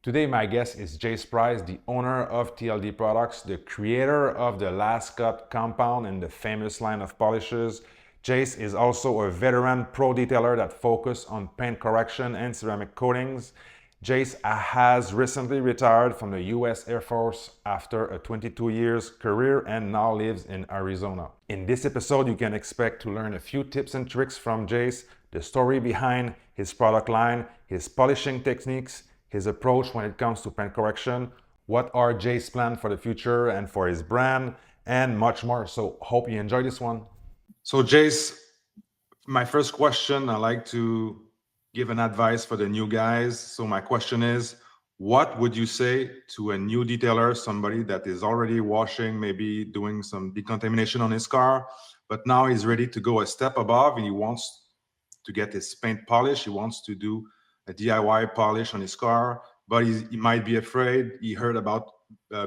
Today, my guest is Jace Price, the owner of TLD Products, the creator of the Last Cut compound and the famous line of polishes. Jace is also a veteran pro detailer that focuses on paint correction and ceramic coatings. Jace has recently retired from the U.S. Air Force after a 22 years career and now lives in Arizona. In this episode, you can expect to learn a few tips and tricks from Jace, the story behind his product line, his polishing techniques, his approach when it comes to paint correction, what are Jace's plans for the future and for his brand, and much more. So hope you enjoy this one. So Jace, my first question, I like to give an advice for the new guys. So my question is, what would you say to a new detailer, somebody that is already washing, maybe doing some decontamination on his car, but now he's ready to go a step above and he wants to get his paint polish, he wants to do a DIY polish on his car, but he might be afraid. He heard about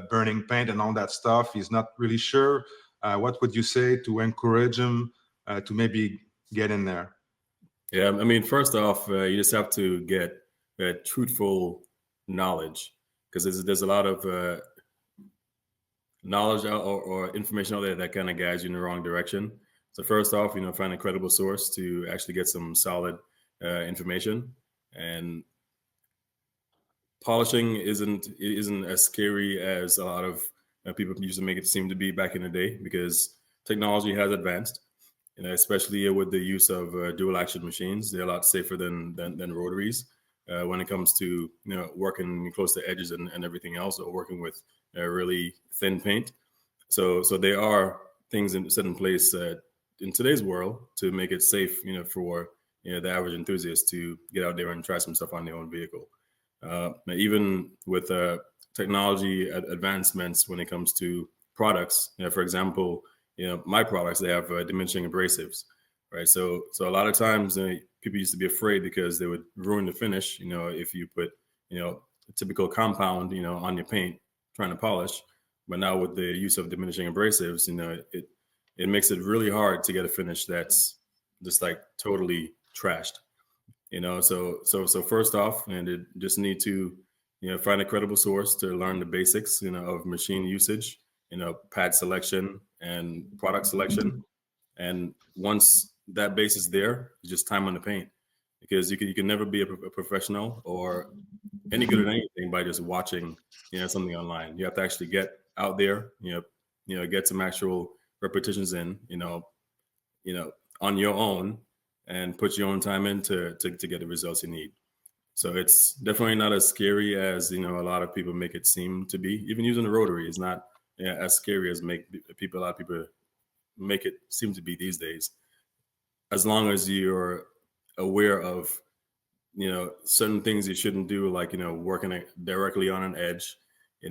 burning paint and all that stuff. He's not really sure. What would you say to encourage him to maybe get in there? Yeah, I mean, first off, you just have to get truthful knowledge, because there's a lot of knowledge or information out there that kind of guides you in the wrong direction. So first off, find a credible source to actually get some solid information. And polishing isn't as scary as a lot of people used to make it seem to be back in the day, because technology has advanced. Especially with the use of dual action machines, they're a lot safer than rotaries when it comes to working close to edges and everything else, or working with really thin paint. So there are things set in place in today's world to make it safe, for the average enthusiast to get out there and try some stuff on their own vehicle. Even with technology advancements when it comes to products, for example, my products, they have diminishing abrasives, right? So a lot of times people used to be afraid because they would ruin the finish, if you put, a typical compound, on your paint trying to polish. But now with the use of diminishing abrasives, it makes it really hard to get a finish that's just like totally trashed, So first off, and it just need to, find a credible source to learn the basics, of machine usage, pad selection and product selection. And once that base is there, it's just time on the paint, because you can never be a professional or any good at anything by just watching, something online. You have to actually get out there, get some actual repetitions in, on your own, and put your own time in to get the results you need. So it's definitely not as scary as, a lot of people make it seem to be. Even using the rotary is not as scary as a lot of people make it seem to be these days. As long as you're aware of, certain things you shouldn't do, like, working directly on an edge,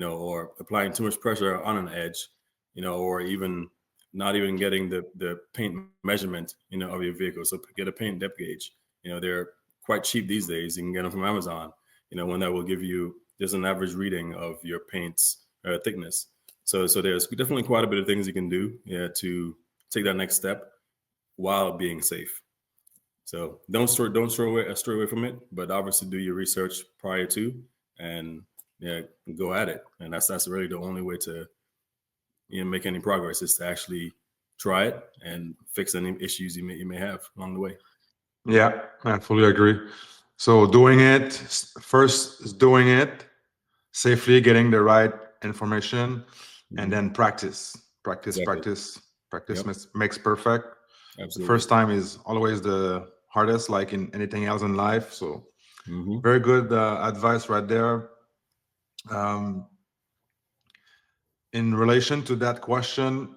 or applying too much pressure on an edge, or even not even getting the paint measurement, of your vehicle. So get a paint depth gauge. They're quite cheap these days. You can get them from Amazon, one that will give you just an average reading of your paint's thickness. So there's definitely quite a bit of things you can do, to take that next step while being safe. So don't stray away from it, but obviously do your research prior to, and go at it. And that's really the only way to make any progress, is to actually try it and fix any issues you may have along the way. Yeah, I fully agree. So doing it first is doing it safely, getting the right information, and then practice. Exactly. Yep. Makes perfect. Absolutely. First time is always the hardest, like in anything else in life. So Mhm. very good advice right there. In relation to that question,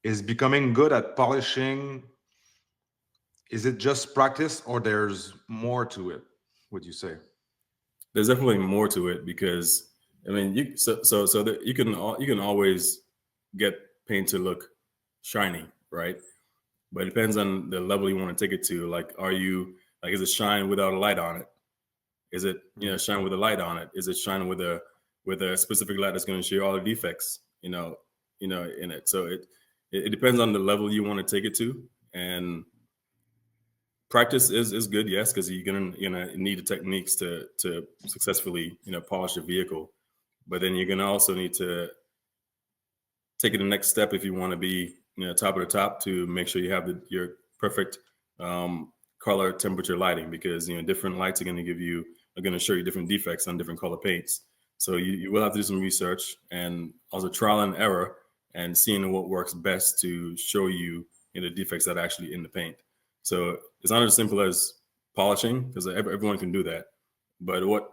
is becoming good at polishing, is it just practice or there's more to it, would you say? There's definitely more to it, because I mean, you can always get paint to look shiny, right? But it depends on the level you want to take it to. Like, is it shine without a light on it? Is it shine with a light on it? Is it shine with a specific light that's going to show you all the defects, in it? So it depends on the level you want to take it to. And Practice is good, yes, because you're gonna need the techniques to successfully polish a vehicle, but then you're gonna also need to take it the next step if you want to be top of the top to make sure you have your perfect color, temperature, lighting, because different lights are going to show you different defects on different color paints. So you will have to do some research and also trial and error and seeing what works best to show you the defects that are actually in the paint. So it's not as simple as polishing, because everyone can do that. But what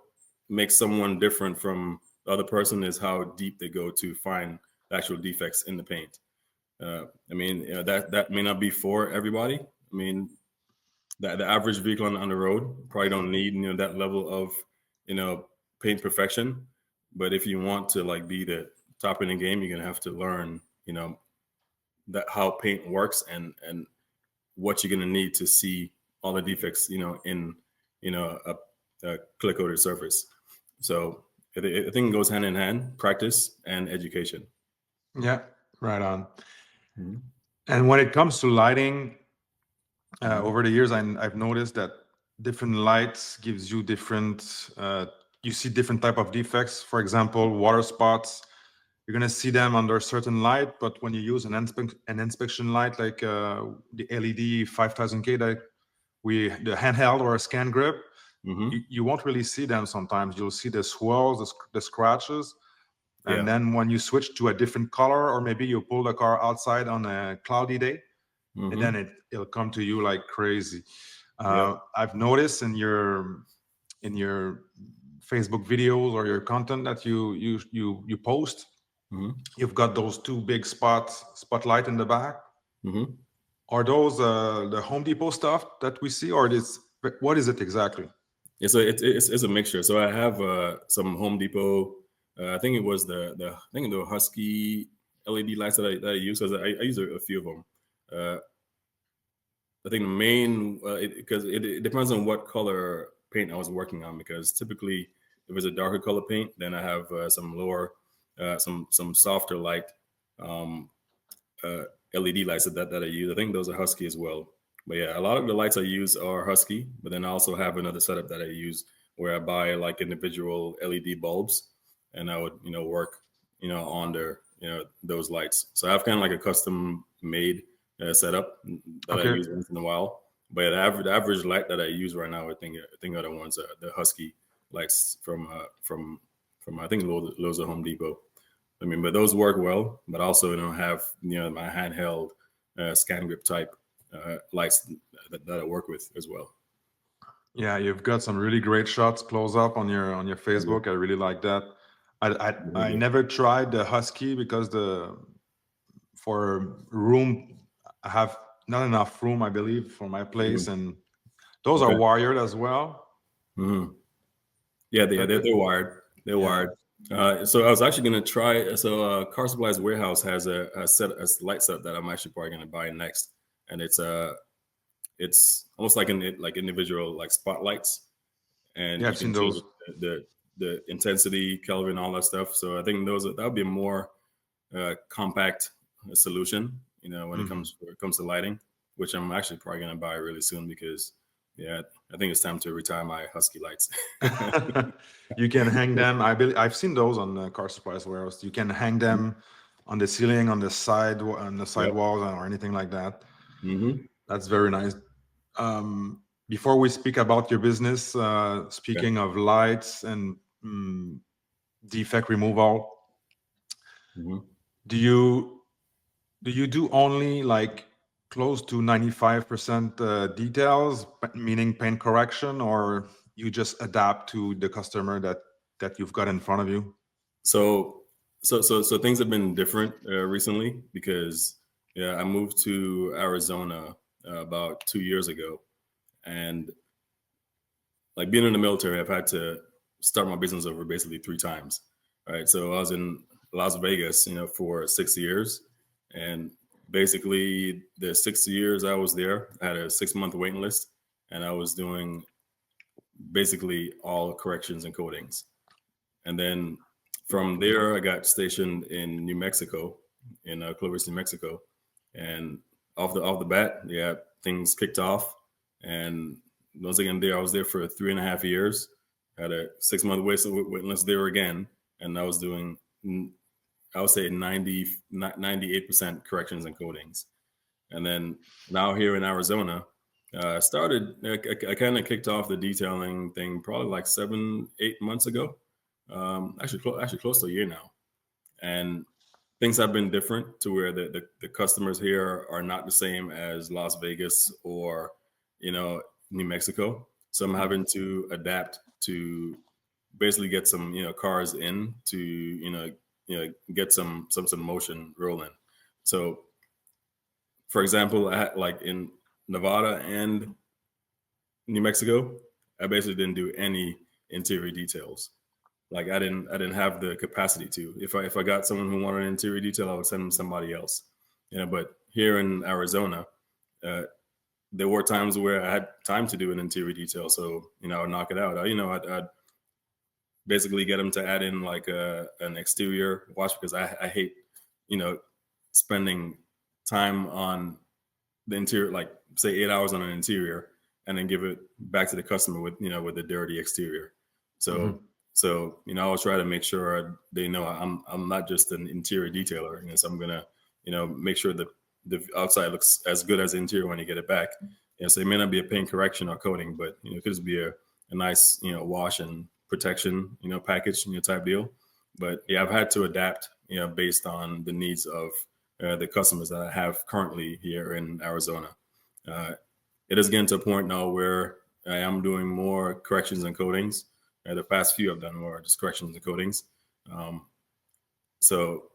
makes someone different from the other person is how deep they go to find actual defects in the paint. That may not be for everybody. I mean, the average vehicle on the road probably don't need that level of paint perfection. But if you want to like be the top in the game, you're gonna have to learn that how paint works and what you're gonna need to see all the defects in a clear coated surface. So I think it goes hand in hand, practice and education. Yeah, right on. Mm-hmm. And when it comes to lighting, over the years, I've noticed that different lights gives you different. You see different type of defects. For example, water spots. You're gonna see them under a certain light, but when you use an inspection light like the LED 5000K that the handheld or a scan grip, you won't really see them. Sometimes you'll see the swirls, the scratches. And then when you switch to a different color, or maybe you pull the car outside on a cloudy day, and then it'll come to you like crazy. I've noticed in your Facebook videos or your content that you post, you've got those two big spotlight in the back. Are those the Home Depot stuff that we see, or what is it exactly? Yeah, so it's a mixture. So I have some Home Depot. I think it was the Husky LED lights that I use. So I use a few of them. I think the main because it depends on what color paint I was working on. Because typically, if it's a darker color paint, then I have some lower, some softer light LED lights that I use. I think those are Husky as well. But yeah, a lot of the lights I use are Husky. But then I also have another setup that I use where I buy like individual LED bulbs, and I would work on those lights. So I have kind of like a custom made setup that I use once in a while. But the average light that I use right now, I think are the ones the Husky lights from I think Lowe's or Home Depot. I mean, but those work well. But also have my handheld scan grip type lights that I work with as well. Yeah, you've got some really great shots close up on your Facebook. I really like that. I never tried the Husky because for room I have not enough room, I believe, for my place, and those are wired as well. Yeah, they're wired. They're wired. So I was actually going to try. So Car Supply's warehouse has a light set that I'm actually probably going to buy next, and it's almost like individual like spotlights, and you can choose the intensity, Kelvin, all that stuff. So I think that would be a more compact solution, when it comes to lighting, which I'm actually probably going to buy really soon because I think it's time to retire my Husky lights. You can hang them. I've seen those on the Car Supplies warehouse. You can hang them on the ceiling, on the side walls, or anything like that. That's very nice. Before we speak about your business, speaking of lights and defect removal, do you do only like close to 95% details, meaning paint correction, or you just adapt to the customer that you've got in front of you? So things have been different recently because I moved to Arizona about 2 years ago, and like being in the military, I've had to start my business over basically 3 times. Right. So I was in Las Vegas, for 6 years, and basically the 6 years I was there, I had a 6-month waiting list, and I was doing basically all corrections and coatings. And then from there, I got stationed in New Mexico, in Clovis, New Mexico, and off the bat, things kicked off, And once again, there I was there for 3.5 years. Had a 6-month witness there again, and I was doing, I would say 98% corrections and coatings. And then now here in Arizona, I kind of kicked off the detailing thing probably like 7-8 months ago. Actually close to a year now. And things have been different to where the customers here are not the same as Las Vegas or, New Mexico. So I'm having to adapt to basically get some, cars in to, get some motion rolling. So for example, I had, like in Nevada and New Mexico, I basically didn't do any interior details. Like I didn't have the capacity to. If I got someone who wanted an interior detail, I would send them somebody else. But here in Arizona, there were times where I had time to do an interior detail, so I would knock it out. I'd basically get them to add in like an exterior wash, because I hate spending time on the interior, like say 8 hours on an interior, and then give it back to the customer with with a dirty exterior. So I always try to make sure they know I'm not just an interior detailer. So I'm gonna make sure that the outside looks as good as the interior when you get it back. So it may not be a paint correction or coating, but it could just be a nice wash and protection package type deal. But yeah, I've had to adapt based on the needs of the customers that I have currently here in Arizona. It is getting to a point now where I am doing more corrections and coatings. The past few I've done more just corrections and coatings. So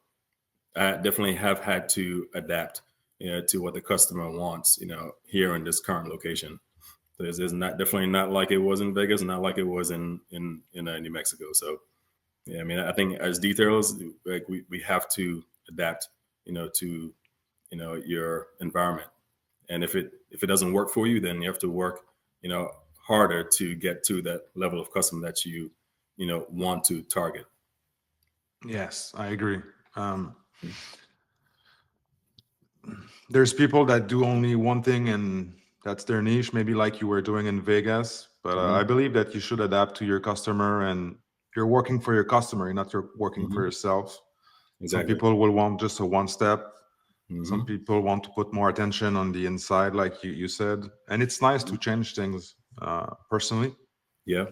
I definitely have had to adapt to what the customer wants, here in this current location. So it's not definitely not like it was in Vegas, not like it was in New Mexico. So yeah, I mean, I think as detailers, like we have to adapt, to your environment. And if it doesn't work for you, then you have to work, harder to get to that level of customer that you want to target. Yes, I agree. There's people that do only one thing and that's their niche, maybe like you were doing in Vegas. But I believe that you should adapt to your customer, and you're working for your customer, you're not working for yourself. Some Exactly. people will want just a one step. Some people want to put more attention on the inside, like you said. And it's nice to change things personally. Yeah.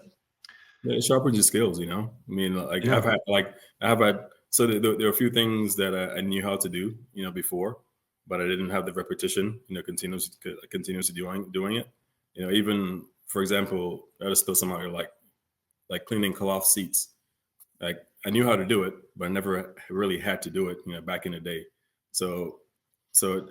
It sharpens your skills, I mean, like Yeah. I have had, so there are a few things that I knew how to do, before, but I didn't have the repetition, continuously doing it. Even for example, I just throw some out here, like cleaning cloth seats. Like I knew how to do it, but I never really had to do it, back in the day. So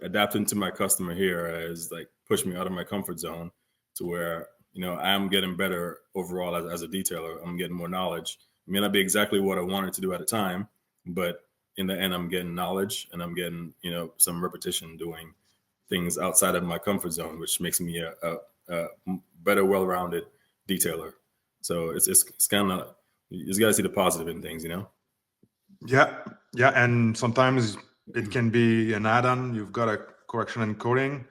adapting to my customer here has like pushed me out of my comfort zone to where I'm getting better overall as a detailer. I'm getting more knowledge. It may not be exactly what I wanted to do at the time, but in the end, I'm getting knowledge and I'm getting some repetition doing things outside of my comfort zone, which makes me a better, well-rounded detailer. So it's kind of, you just got to see the positive in things, Yeah. Yeah. And sometimes it can be an add-on. You've got a correction and coating,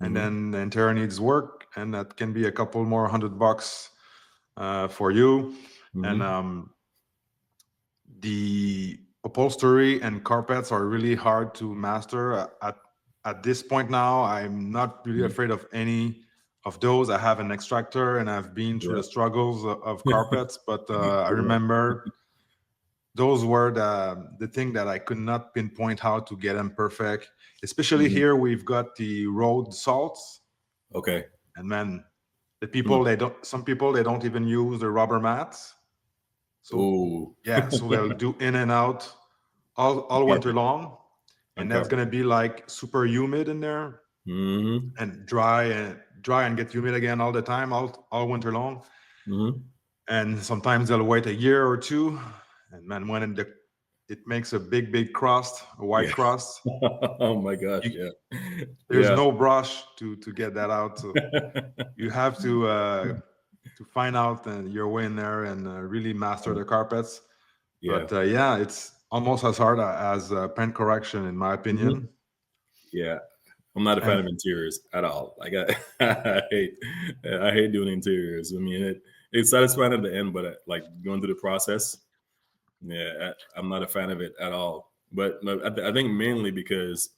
and then the interior needs work, and that can be a couple more $100 for you. And the upholstery and carpets are really hard to master. At this point now, I'm not really afraid of any of those. I have an extractor and I've been through the struggles of carpets, but I remember those were the thing that I could not pinpoint how to get them perfect. Especially here, we've got the road salts. Okay. And man, some people, they don't even use the rubber mats. So so they'll do in and out all winter long. And that's gonna be like super humid in there and dry and get humid again all the time, all winter long. And sometimes they'll wait a year or two. And man, when it makes a big crust, a white crust. Oh my gosh! There's no brush to get that out. So you have to find out your way in there and really master the carpets. But it's almost as hard as paint correction, in my opinion. Yeah, I'm not a fan of interiors at all. Like I hate doing interiors. I mean, it's satisfying at the end, but like going through the process, yeah, I'm not a fan of it at all. But I think mainly because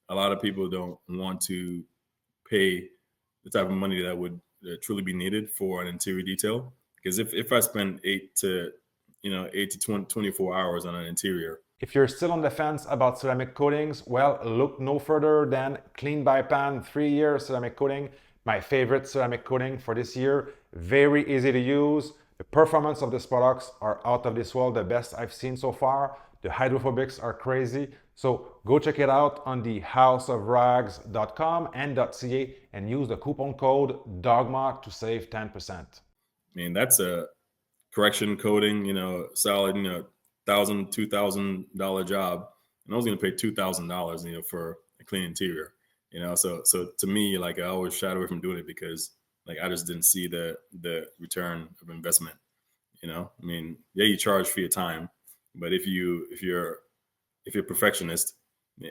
a lot of people don't want to pay the type of money that would truly be needed for an interior detail. Because if I spend 24 hours on an interior. If you're still on the fence about ceramic coatings, well, look no further than Clean by Pan 3-year ceramic coating, my favorite ceramic coating for this year. Very easy to use. The performance of these products are out of this world, the best I've seen so far. The hydrophobics are crazy. So go check it out on the houseofrags.com and .ca and use the coupon code DOGMA to save 10%. I mean, that's a correction coating, solid, $1,000, $2,000 job, and I was going to pay $2,000, for a clean interior, So to me, like I always shied away from doing it because like I just didn't see the return of investment. I mean, yeah, you charge for your time, but if you're a perfectionist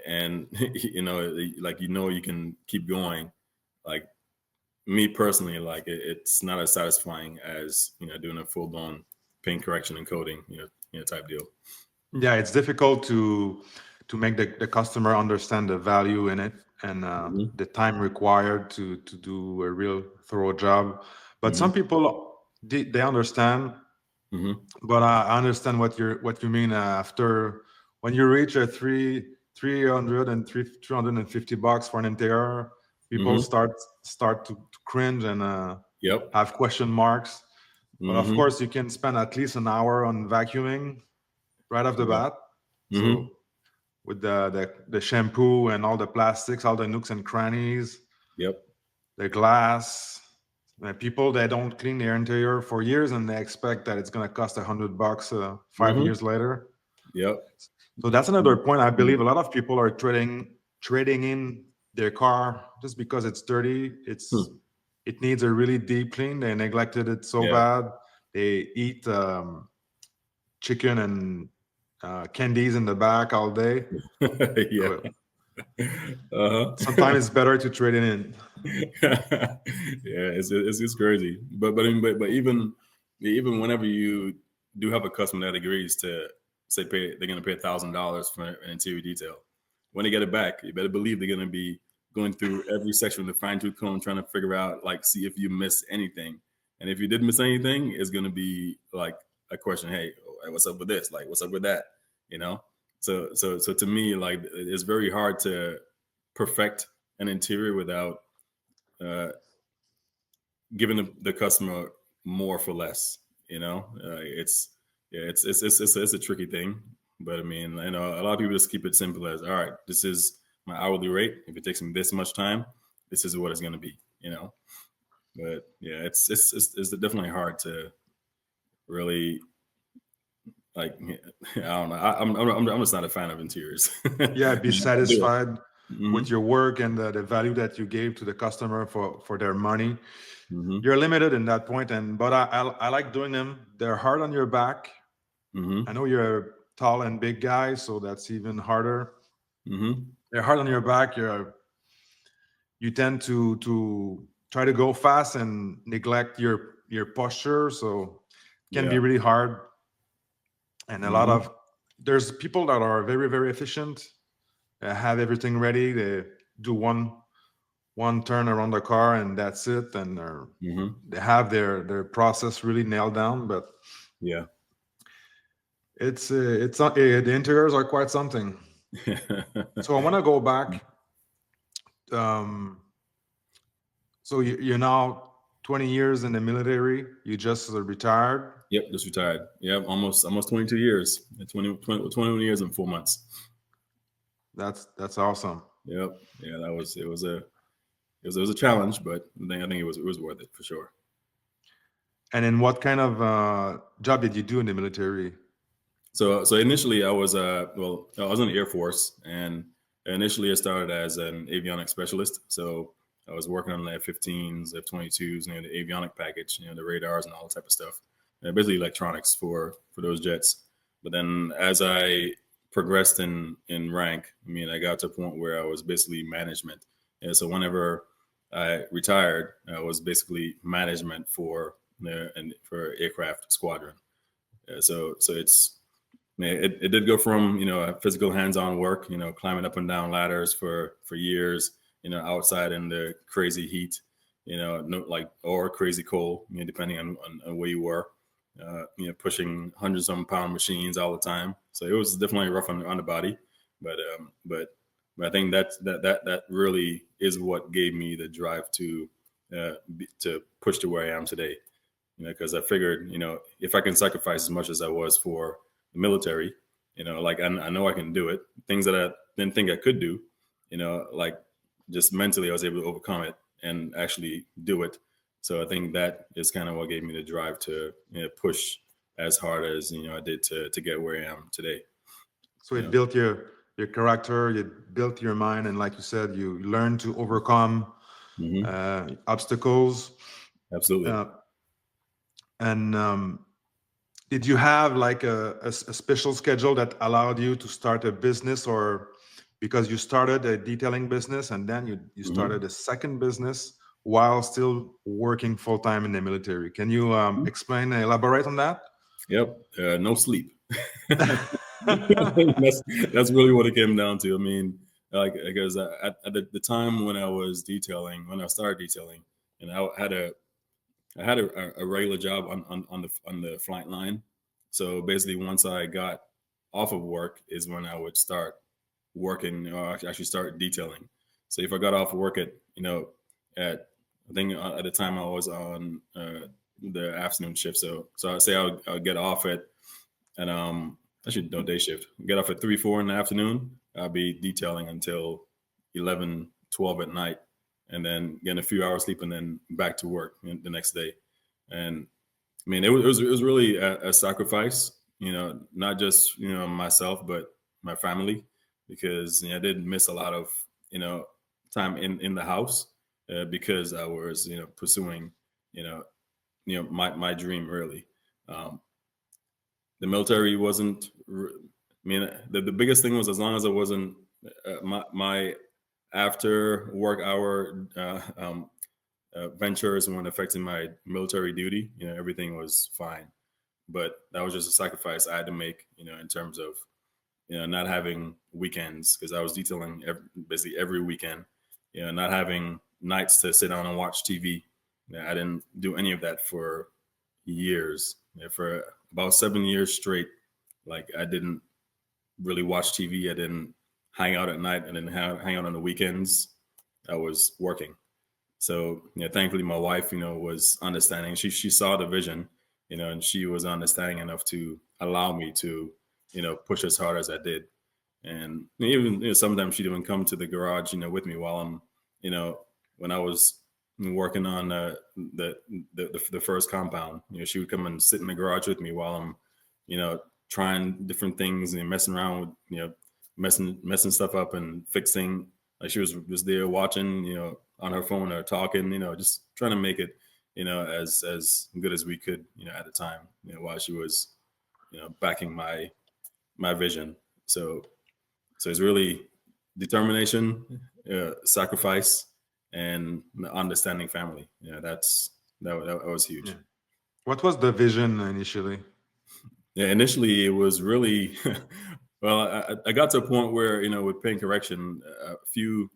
and you can keep going, like me personally, like it's not as satisfying as doing a full blown paint correction and coating, type deal. Yeah, it's difficult to make the customer understand the value in it and the time required to do a real thorough job. But some people they understand. But I understand what you mean. After when you reach a $350 for an interior, people start to cringe and have question marks. But of course, you can spend at least an hour on vacuuming right off the bat. So with the shampoo and all the plastics, all the nooks and crannies, the glass. People that don't clean their interior for years and they expect that it's going to cost $100 5 years later. So that's another point. I believe a lot of people are trading in their car just because it's dirty. It needs a really deep clean. They neglected it so bad. They eat chicken and candies in the back all day. Sometimes it's better to trade it in. It's crazy. But even whenever you do have a customer that agrees to say they're going to pay $1,000 for an interior detail, when they get it back, you better believe they're going to be going through every section with a fine-tooth comb, trying to figure out, like, see if you missed anything. And if you didn't miss anything, it's going to be like a question, hey, what's up with this? Like, what's up with that? So to me, like, it's very hard to perfect an interior without giving the customer more for less. It's a tricky thing. But I mean, a lot of people just keep it simple as, all right, this is my hourly rate. If it takes me this much time, this is what it's going to be. But yeah, it's definitely hard to really, like, I don't know. I'm just not a fan of interiors. Yeah, be satisfied with your work and the value that you gave to the customer for their money. You're limited in that point, but I like doing them. They're hard on your back. I know you're a tall and big guy, so that's even harder. They're hard on your back. You tend to try to go fast and neglect your posture, so it can be really hard. And a lot of there's people that are very, very efficient, have everything ready. They do one turn around the car and that's it, and they have their process really nailed down. But it's the interiors are quite something. So I want to go back. So you're now 20 years in the military. You just retired. Yep, just retired. Yep, almost 22 years. 21 years and 4 months. That's awesome. Yep. Yeah, it was a challenge, but I think it was worth it for sure. And then what kind of job did you do in the military? So initially I was I was in the Air Force, and initially I started as an avionics specialist. So I was working on the F-15s, F-22s, the avionic package, the radars and all that type of stuff. Basically electronics for those jets. But then as I progressed in rank, I mean, I got to a point where I was basically management, And so whenever I retired, was basically management for aircraft squadron. So it's, it did go from, physical hands-on work, climbing up and down ladders for years, outside in the crazy heat, or crazy cold, depending on where you were, pushing hundreds of pound machines all the time. So it was definitely rough on the body, but I think that really is what gave me the drive to push to where I am today. Because I figured, if I can sacrifice as much as I was for the military, like I know I can do it. Things that I didn't think I could do, like just mentally I was able to overcome it and actually do it. So I think that is kind of what gave me the drive to push as hard as I did to get where I am today. So it built your character, you built your mind, and like you said, you learned to overcome obstacles. Absolutely. And did you have like a special schedule that allowed you to start a business, or because you started a detailing business and then you started a second business while still working full-time in the military? Can you elaborate on that? Yep. No sleep. that's really what it came down to. I mean, because at the time when I started detailing, and I had a regular job on the flight line. So basically, once I got off of work is when I would start working, or actually start detailing. So if I got off of work at I think at the time I was on the afternoon shift. So I'd say I'll get off at actually no, day shift. Get off at 3-4 in the afternoon. I'll be detailing until 11, 12 at night, and then getting a few hours sleep, and then back to work the next day. And I mean, it was really a sacrifice, not just myself, but my family, because I did miss a lot of time in the house because I was pursuing my dream early. The military wasn't. I mean, the biggest thing was, as long as I wasn't my after work hour ventures weren't affecting my military duty, everything was fine. But that was just a sacrifice I had to make, in terms of not having weekends, because I was detailing basically every weekend. Not having nights to sit down and watch TV. I didn't do any of that for years. For about 7 years straight, like I didn't really watch TV. I didn't hang out at night. I didn't hang out on the weekends. I was working. So thankfully my wife, was understanding. She saw the vision, and she was understanding enough to allow me to, push as hard as I did. And even sometimes she'd even come to the garage, with me while I'm, when I was working on the first compound. She would come and sit in the garage with me while I'm, trying different things and messing around with, messing stuff up and fixing. Like she was there watching, on her phone or talking, just trying to make it, as good as we could, at the time, while she was, backing my vision. So it's really determination, sacrifice, and understanding family. That was huge. Yeah. What was the vision initially? Yeah, initially it was really well. I got to a point where with paint correction, a few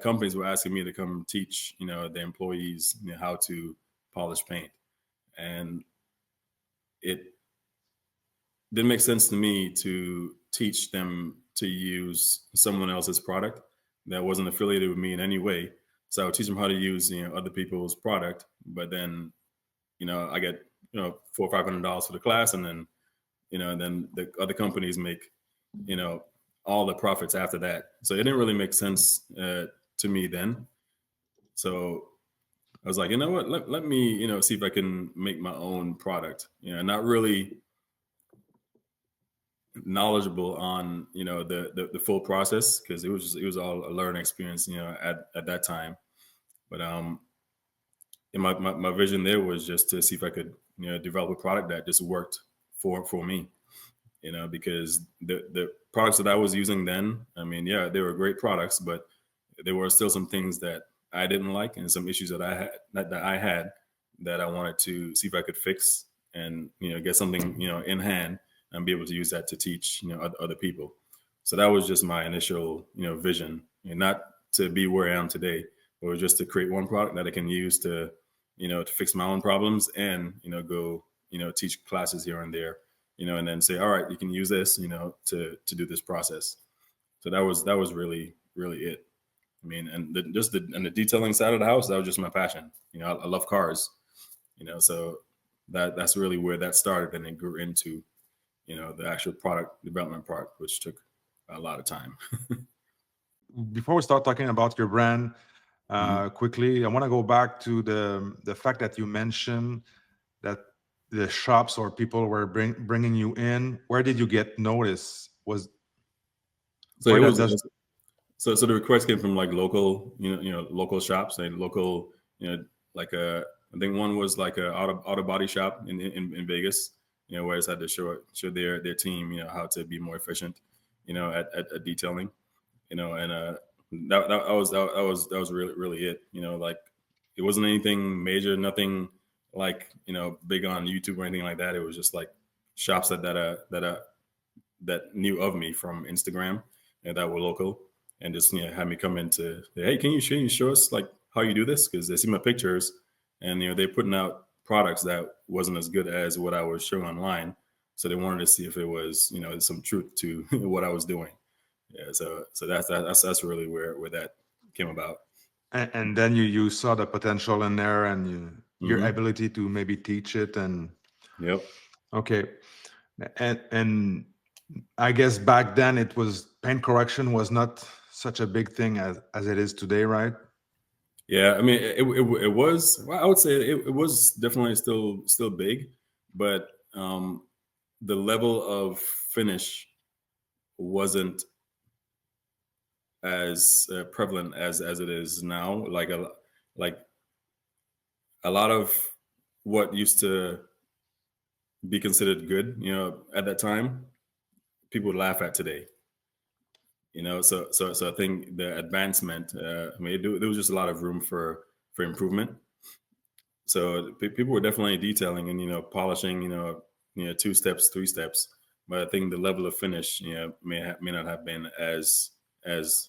companies were asking me to come teach the employees how to polish paint, and it didn't make sense to me to teach them to use someone else's product that wasn't affiliated with me in any way. So I would teach them how to use other people's product, but then I get $400 or $500 for the class, and then and then the other companies make all the profits after that. So it didn't really make sense to me then. So I was like, you know what, let me see if I can make my own product. Not really knowledgeable on the full process, because it was all a learning experience at that time. But and my vision there was just to see if I could develop a product that just worked for me, because the products that I was using then, I mean, yeah, they were great products, but there were still some things that I didn't like and some issues that I had that I wanted to see if I could fix and get something in hand and be able to use that to teach other people. So that was just my initial vision, and not to be where I am today, but just to create one product that I can use to to fix my own problems and go teach classes here and there, and then say, all right, you can use this to do this process. So that was really it. I mean, and the detailing side of the house, that was just my passion. I love cars, so that's really where that started, and it grew into the actual product development part, which took a lot of time. Before we start talking about your brand, quickly, I want to go back to the fact that you mentioned that the shops or people were bringing you in. Where did you get notice? So the request came from like local, local shops and local, like I think one was like a auto body shop in Vegas, where I just had to show their team, how to be more efficient, at detailing, and that was really it. Like it wasn't anything major, nothing like big on YouTube or anything like that. It was just like shops that knew of me from Instagram and that were local, and just had me come in to, hey, can you show us like how you do this? Because they see my pictures, and they're putting out products that wasn't as good as what I was showing online. So they wanted to see if it was some truth to what I was doing. Yeah, so that's really where that came about. And then you saw the potential in there, and your ability to maybe teach it, and yep. Okay, and I guess back then it was paint correction was not such a big thing as it is today, right? Yeah, I mean it was. Well, I would say it was definitely still big, but the level of finish wasn't as prevalent as it is now. Like a lot of what used to be considered good, at that time, people would laugh at today. So I think the advancement. I mean, there was just a lot of room for improvement. So people were definitely detailing and polishing, 2 steps, 3 steps. But I think the level of finish, may not have been as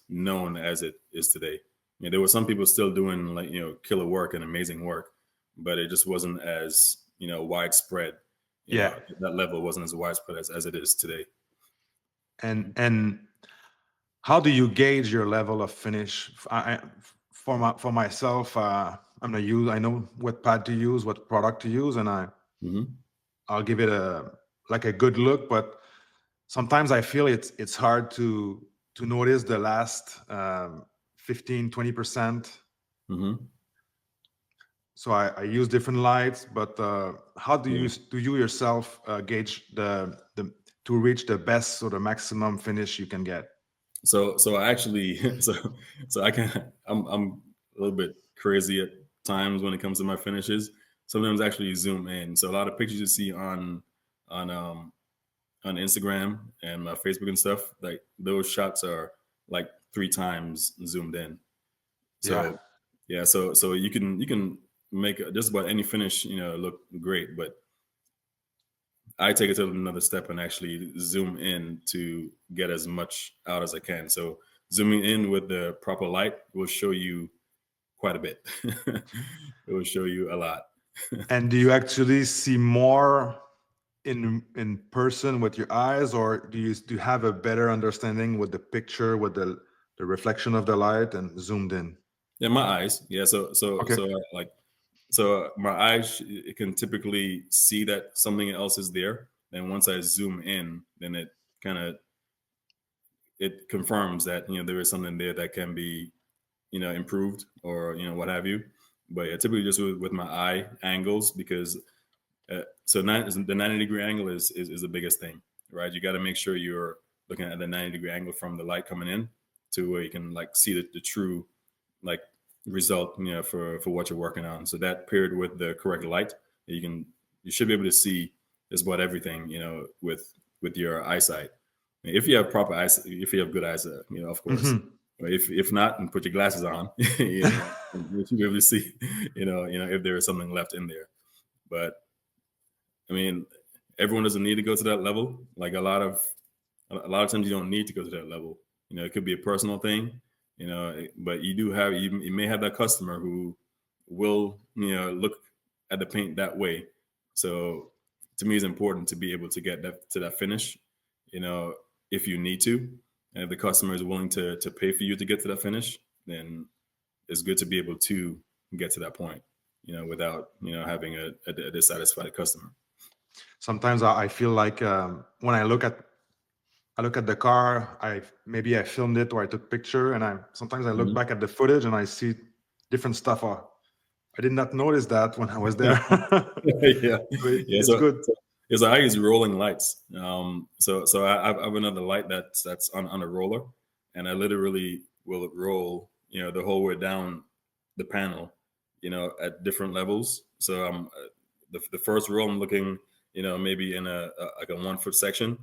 known as it is today. There were some people still doing like killer work and amazing work, but it just wasn't as widespread. That level wasn't as widespread as it is today. And how do you gauge your level of finish? For myself, I know what pad to use, what product to use, and I'll give it a good look. But sometimes I feel it's hard to notice the last 15-20%. So I use different lights, but how do you yourself gauge to reach the best or the maximum finish you can get? So I actually I'm a little bit crazy at times when it comes to my finishes. Sometimes I actually zoom in. So a lot of pictures you see on Instagram and my Facebook and stuff, like those shots are like 3 times zoomed in. So so you can make just about any finish look great, but I take it to another step and actually zoom in to get as much out as I can. So zooming in with the proper light will show you quite a bit. It will show you a lot. And do you actually see more in person with your eyes, or do you have a better understanding with the picture, with the reflection of the light and zoomed in? Yeah, my eyes. Yeah, so Okay. so my eyes, it can typically see that something else is there. Then once I zoom in, then it confirms that there is something there that can be improved or what have you. But yeah, typically just with my eye angles, because the 90-degree angle is the biggest thing, right? You got to make sure you're looking at the 90-degree angle from the light coming in to where you can like see the true like result for what you're working on. So that paired with the correct light, you should be able to see just about everything with your eyesight. If you have proper eyes, if you have good eyes, of course. If not, and put your glasses on, you know, you should be able to see, if there is something left in there. But I mean, everyone doesn't need to go to that level. Like a lot of times, you don't need to go to that level. It could be a personal thing, but you may have that customer who will, look at the paint that way. So to me, it's important to be able to get that finish, if you need to. And if the customer is willing to pay for you to get to that finish, then it's good to be able to get to that point, without, having a dissatisfied customer. Sometimes I feel like when I look at the car, I filmed it or I took picture, and sometimes I look back at the footage and I see different stuff. I did not notice that when I was there. Yeah, it's good. So I use rolling lights. So I have another light that's on a roller, and I literally will roll, the whole way down the panel, at different levels. So the first roll I'm looking, maybe in a 1 foot section,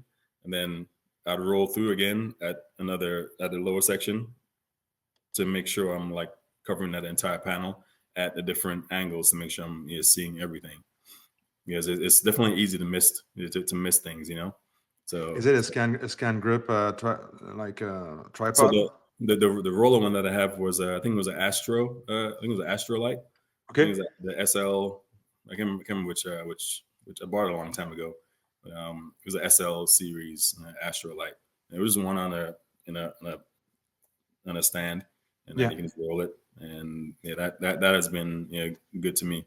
and then I'd roll through again at the lower section to make sure I'm like covering that entire panel at the different angles to make sure I'm seeing everything. Because it's definitely easy to miss things, So is it a scan grip tripod? So the roller one that I have was I think it was an Astro. I think it was an Astro light. Okay. I think it was the SL. I can't remember which I bought it a long time ago. It was an SL series Astro light. It was one on a stand, and then you can just roll it. And that has been good to me.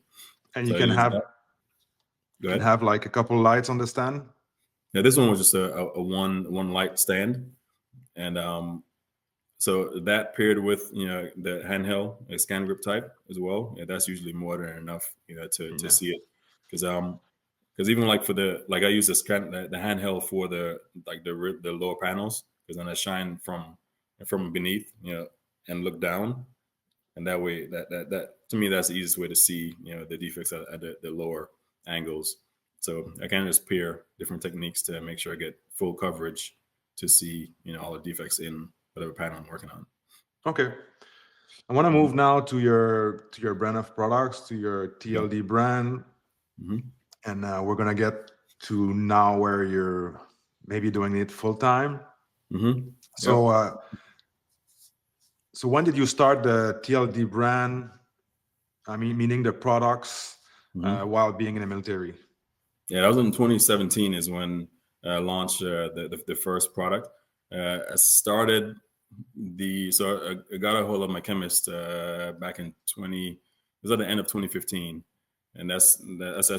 And you can have like a couple lights on the stand. Yeah, this one was just a one light stand, and so that paired with the handheld scan grip type as well. Yeah, that's usually more than enough to see it, because even like for I use the handheld for the lower panels, because then I shine from beneath and look down, and that way that to me that's the easiest way to see the defects at the lower angles. So I can just pair different techniques to make sure I get full coverage to see all the defects in whatever panel I'm working on. Okay, I want to move now to your brand of products, to your TLD brand, and we're gonna get to now where you're maybe doing it full time. So, so when did you start the TLD brand? I mean, meaning the products while being in the military. Yeah, that was in 2017 is when I launched the first product. I started so I got a hold of my chemist back in it was at the end of 2015, and that's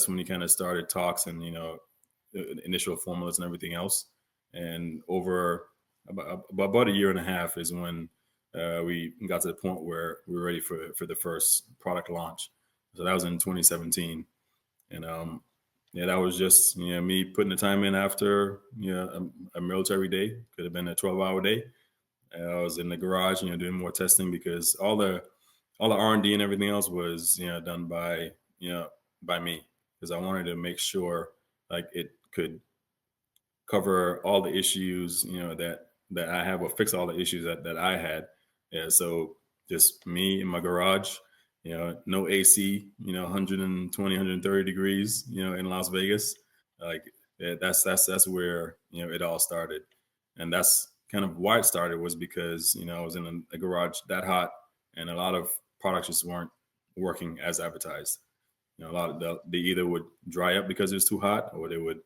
when he kind of started talks and initial formulas and everything else. And over about a year and a half is when we got to the point where we were ready for the first product launch. So that was in 2017, and that was just me putting the time in after a military day. Could have been a 12-hour day. I was in the garage, doing more testing, because all the R&D and everything else was done by me, because I wanted to make sure like it could cover all the issues that I have, or fix all the issues that I had. Yeah, so just me in my garage. No AC, 120, 130 degrees, in Las Vegas. Like that's where, it all started. And that's kind of why it started, was because, I was in a garage that hot, and a lot of products just weren't working as advertised. A lot of they either would dry up because it was too hot, or they would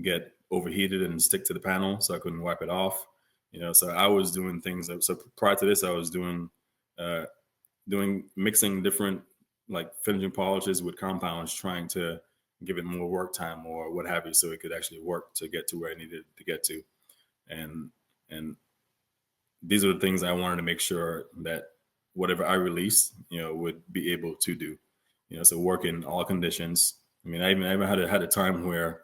get overheated and stick to the panel, so I couldn't wipe it off. So I was doing things. So prior to this, I was doing mixing different like finishing polishes with compounds, trying to give it more work time or what have you, so it could actually work to get to where I needed to get to. And these are the things I wanted to make sure that whatever I release, would be able to do. So work in all conditions. I mean, I even had a time where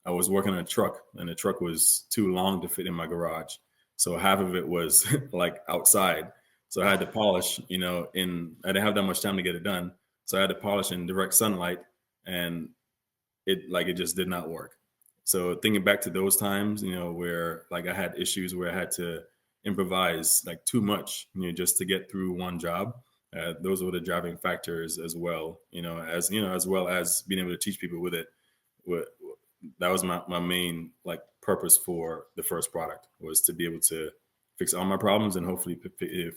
I was working on a truck, and the truck was too long to fit in my garage. So half of it was like outside. So I had to polish, I didn't have that much time to get it done. So I had to polish in direct sunlight, and it just did not work. So thinking back to those times, where like I had issues where I had to improvise like too much, just to get through one job. Those were the driving factors as well, as well as being able to teach people with it. That was my main like purpose for the first product, was to be able to fix all my problems and hopefully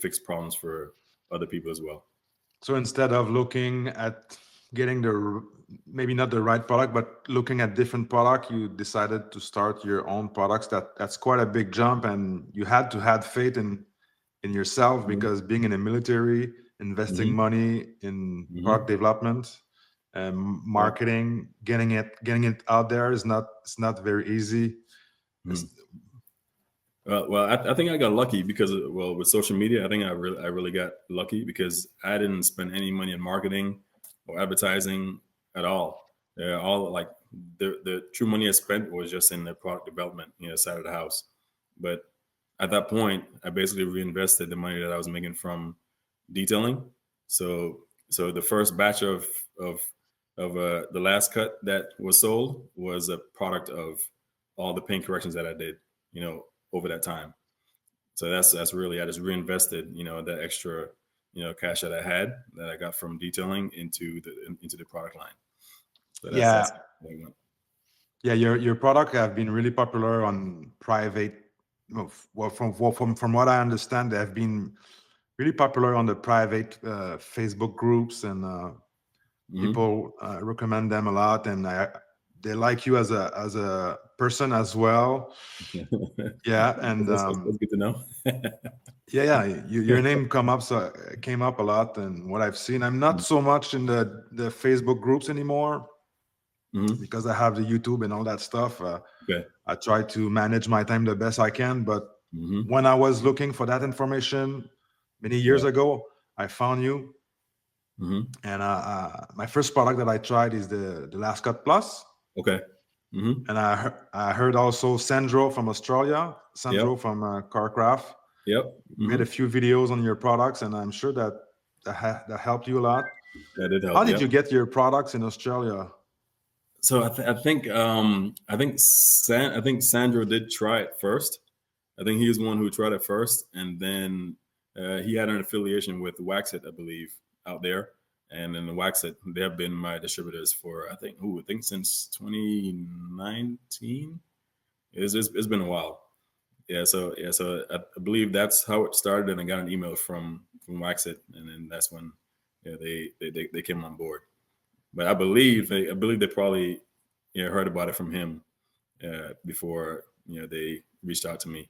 fix problems for other people as well. So instead of looking at getting maybe not the right product, but looking at different product, you decided to start your own products. That's quite a big jump, and you had to have faith in yourself, because being in the military, investing money in product development and marketing, getting it out there it's not very easy. Well, I think I got lucky because with social media, I think I really got lucky because I didn't spend any money in marketing or advertising at all. All like the true money I spent was just in the product development, side of the house. But at that point, I basically reinvested the money that I was making from detailing. So the first batch of the last cut that was sold was a product of all the paint corrections that I did, over that time. So that's really, I just reinvested, that extra, cash that I had that I got from detailing into the product line. So that's your product have been really popular on private. Well, from what I understand, they have been really popular on the private Facebook groups, and people recommend them a lot, and they like you as a person as well. Yeah, and that's good to know. Your name came up a lot, and what I've seen, I'm not so much in the Facebook groups anymore, because I have the YouTube and all that stuff. I try to manage my time the best I can, but when I was looking for that information many years ago, I found you. And my first product that I tried is the Last Cut Plus. Okay. And I heard also Sandro from Australia, from Carcraft. Made a few videos on your products, and I'm sure that helped you a lot. That did help. How did you get your products in Australia? So I think Sandro did try it first. I think he was the one who tried it first, and then he had an affiliation with Wax-It, I believe, out there. And then the Wax-It, they have been my distributors for I think since 2019. It's been a while. So I believe that's how it started, and I got an email from Wax-It, and then that's when they came on board. But I believe they probably heard about it from him before they reached out to me.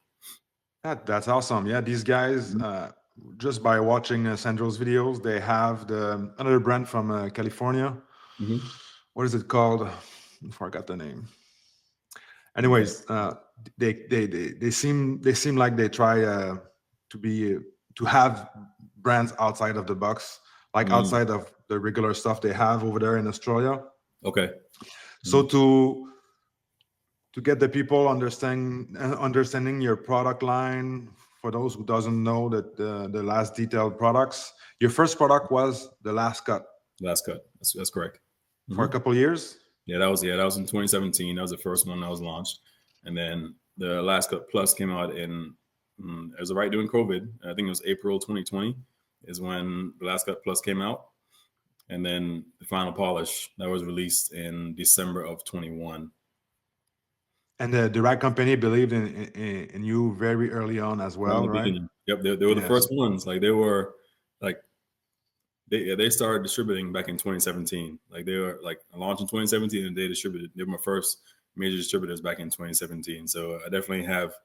That's awesome. Yeah, these guys, just by watching Sandro's videos, they have another brand from California. What is it called? I forgot the name. Anyways, they seem like they try to have brands outside of the box, like outside of the regular stuff they have over there in Australia. Okay. So to get the people understanding your product line, for those who doesn't know that the last detailed products, your first product was the Last Cut. Last Cut. That's correct. For a couple of years. Yeah, that was in 2017. That was the first one that was launched, and then the Last Cut Plus came out it was right during COVID. I think it was April 2020 is when the Last Cut Plus came out, and then the Final Polish that was released in December of 21. And the right company believed in you very early on as well, right? Yep, they were the first ones. Like they were, like they started distributing back in 2017. Like they were like launched in 2017, and they distributed. They were my first major distributors back in 2017. So I definitely have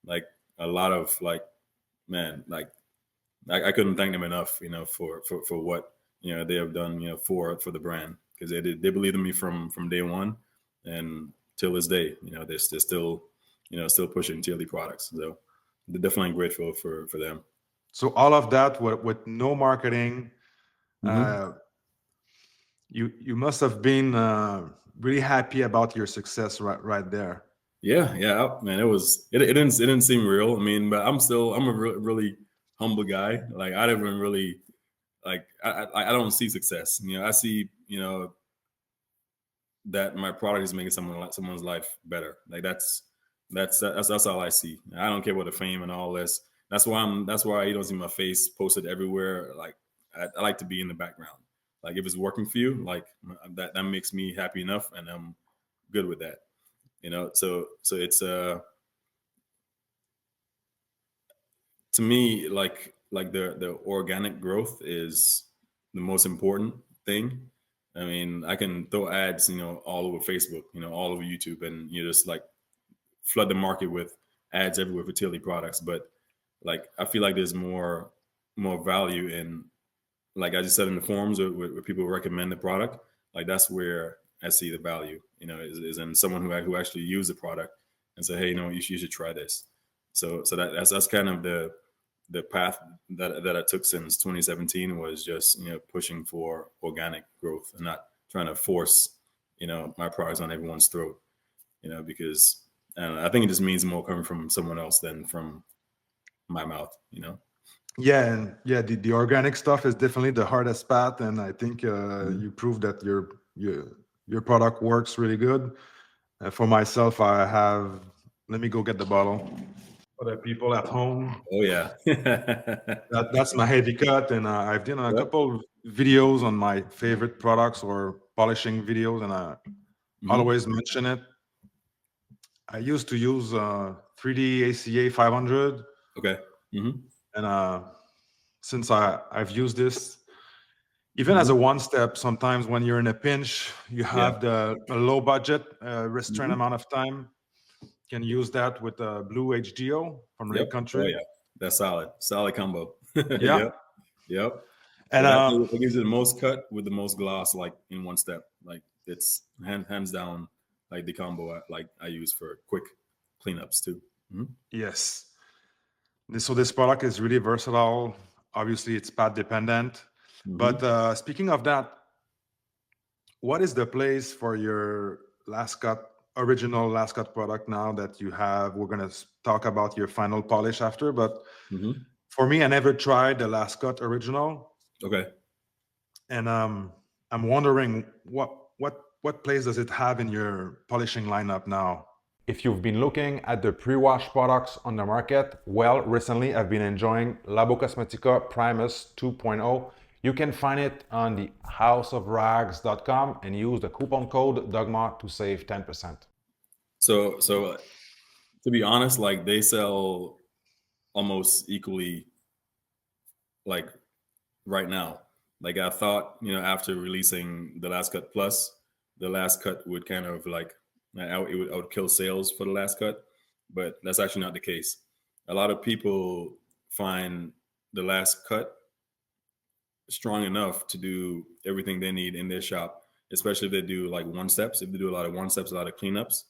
like a lot of I couldn't thank them enough, for what they have done, for the brand, because they believed in me from day one, and till this day, they're still pushing TLD products. So they're definitely grateful for them. So all of that with no marketing, you must have been really happy about your success right there. Yeah, man. It didn't seem real. I mean, but I'm a really humble guy. Like I didn't really I don't see success. I see that my product is making someone's life better. Like that's all I see. I don't care about the fame and all this. That's why you don't see my face posted everywhere. Like I like to be in the background. Like if it's working for you, like that makes me happy enough, and I'm good with that. So it's to me, like the organic growth is the most important thing. I mean, I can throw ads, all over Facebook, all over YouTube, and you just like flood the market with ads everywhere for TLD products. But like, I feel like there's more value in, like I just said, in the forums where people recommend the product. Like that's where I see the value, is in someone who actually used the product and say, hey, you should try this. So that's kind of the path that I took since 2017, was just pushing for organic growth and not trying to force my products on everyone's throat, because I think it just means more coming from someone else than from my mouth. Yeah, and yeah, the organic stuff is definitely the hardest path, and I think you proved that your product works really good. For myself, I have. Let me go get the bottle. For the people at home, oh yeah, that's my heavy cut, and I've done a couple of videos on my favorite products or polishing videos, and I always mention it. I used to use 3D ACA 500. Okay. And since I've used this, even as a one step, sometimes when you're in a pinch, you have a low budget, restrained amount of time. Can use that with Blue HDO from Ray Country. Oh yeah, that's solid combo. Yeah. Yep. And it gives you the most cut with the most gloss, like in one step. Like it's hands down, like the combo I use for quick cleanups too. Yes. So this product is really versatile. Obviously, it's pad dependent. But speaking of that, what is the place for your original last cut product now that you have? We're going to talk about your final polish after, but for me, I never tried the last cut original. Okay. And I'm wondering what place does it have in your polishing lineup now? If you've been looking at the pre-wash products on the market, well, recently I've been enjoying Labo Cosmetica Primus 2.0. You can find it on the houseofrags.com and use the coupon code Dogma to save 10%. So to be honest, like they sell almost equally, like right now. Like I thought, after releasing the Last Cut Plus, the Last Cut would kind of like I would kill sales for the Last Cut, but that's actually not the case. A lot of people find the Last Cut strong enough to do everything they need in their shop, especially if they do like one steps. If they do a lot of one steps, a lot of cleanups,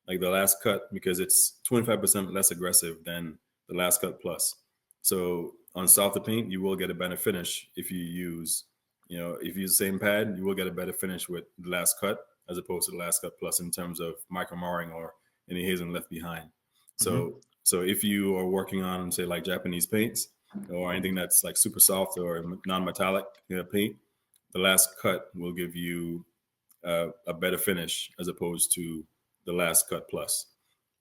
like the Last Cut, because it's 25% less aggressive than the Last Cut Plus. So on softer paint, you will get a better finish if you use the same pad, you will get a better finish with the Last Cut as opposed to the Last Cut Plus in terms of micro marring or any hazing left behind. So if you are working on, say, like Japanese paints or anything that's like super soft or non-metallic paint, the Last Cut will give you a better finish as opposed to the Last Cut Plus.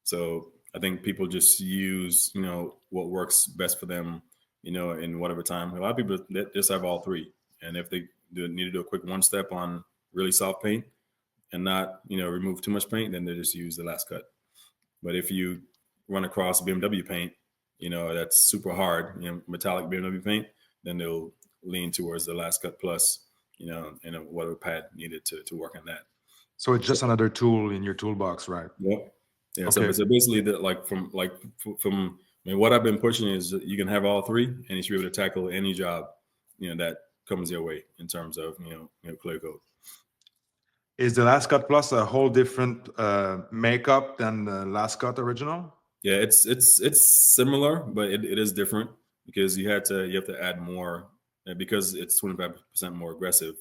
So I think people just use, what works best for them, in whatever time. A lot of people just have all three. And if they need to do a quick one step on really soft paint and not, remove too much paint, then they just use the Last Cut. But if you run across BMW paint, that's super hard, metallic BMW paint, then they'll lean towards the Last Cut Plus, and whatever pad needed to work on that. So it's just another tool in your toolbox, right? Yep. Yeah. Okay. So basically, from what I've been pushing is that you can have all three, and you should be able to tackle any job, that comes your way in terms of clear coat. Is the Last Cut Plus a whole different makeup than the Last Cut original? Yeah, it's similar, but it is different because you have to add more, because it's 25% more aggressive.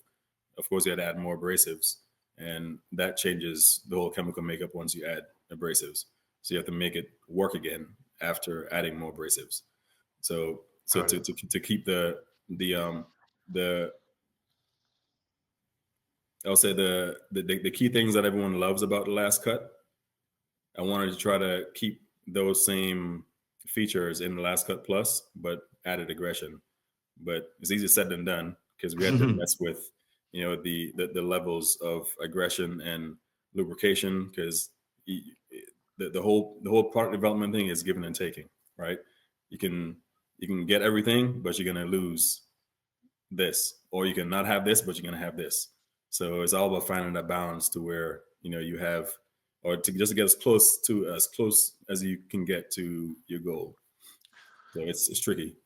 Of course, you had to add more abrasives, and that changes the whole chemical makeup once you add abrasives. So you have to make it work again after adding more abrasives. So to keep the I'll say the key things that everyone loves about the Last Cut, I wanted to try to keep those same features in the Last Cut Plus, but added aggression. But it's easier said than done because we had to mess with, the levels of aggression and lubrication, because the whole product development thing is giving and taking, right? You can get everything, but you're gonna lose this, or you can not have this, but you're gonna have this. So it's all about finding that balance to where you have, or to just get as close as you can get to your goal. So it's tricky.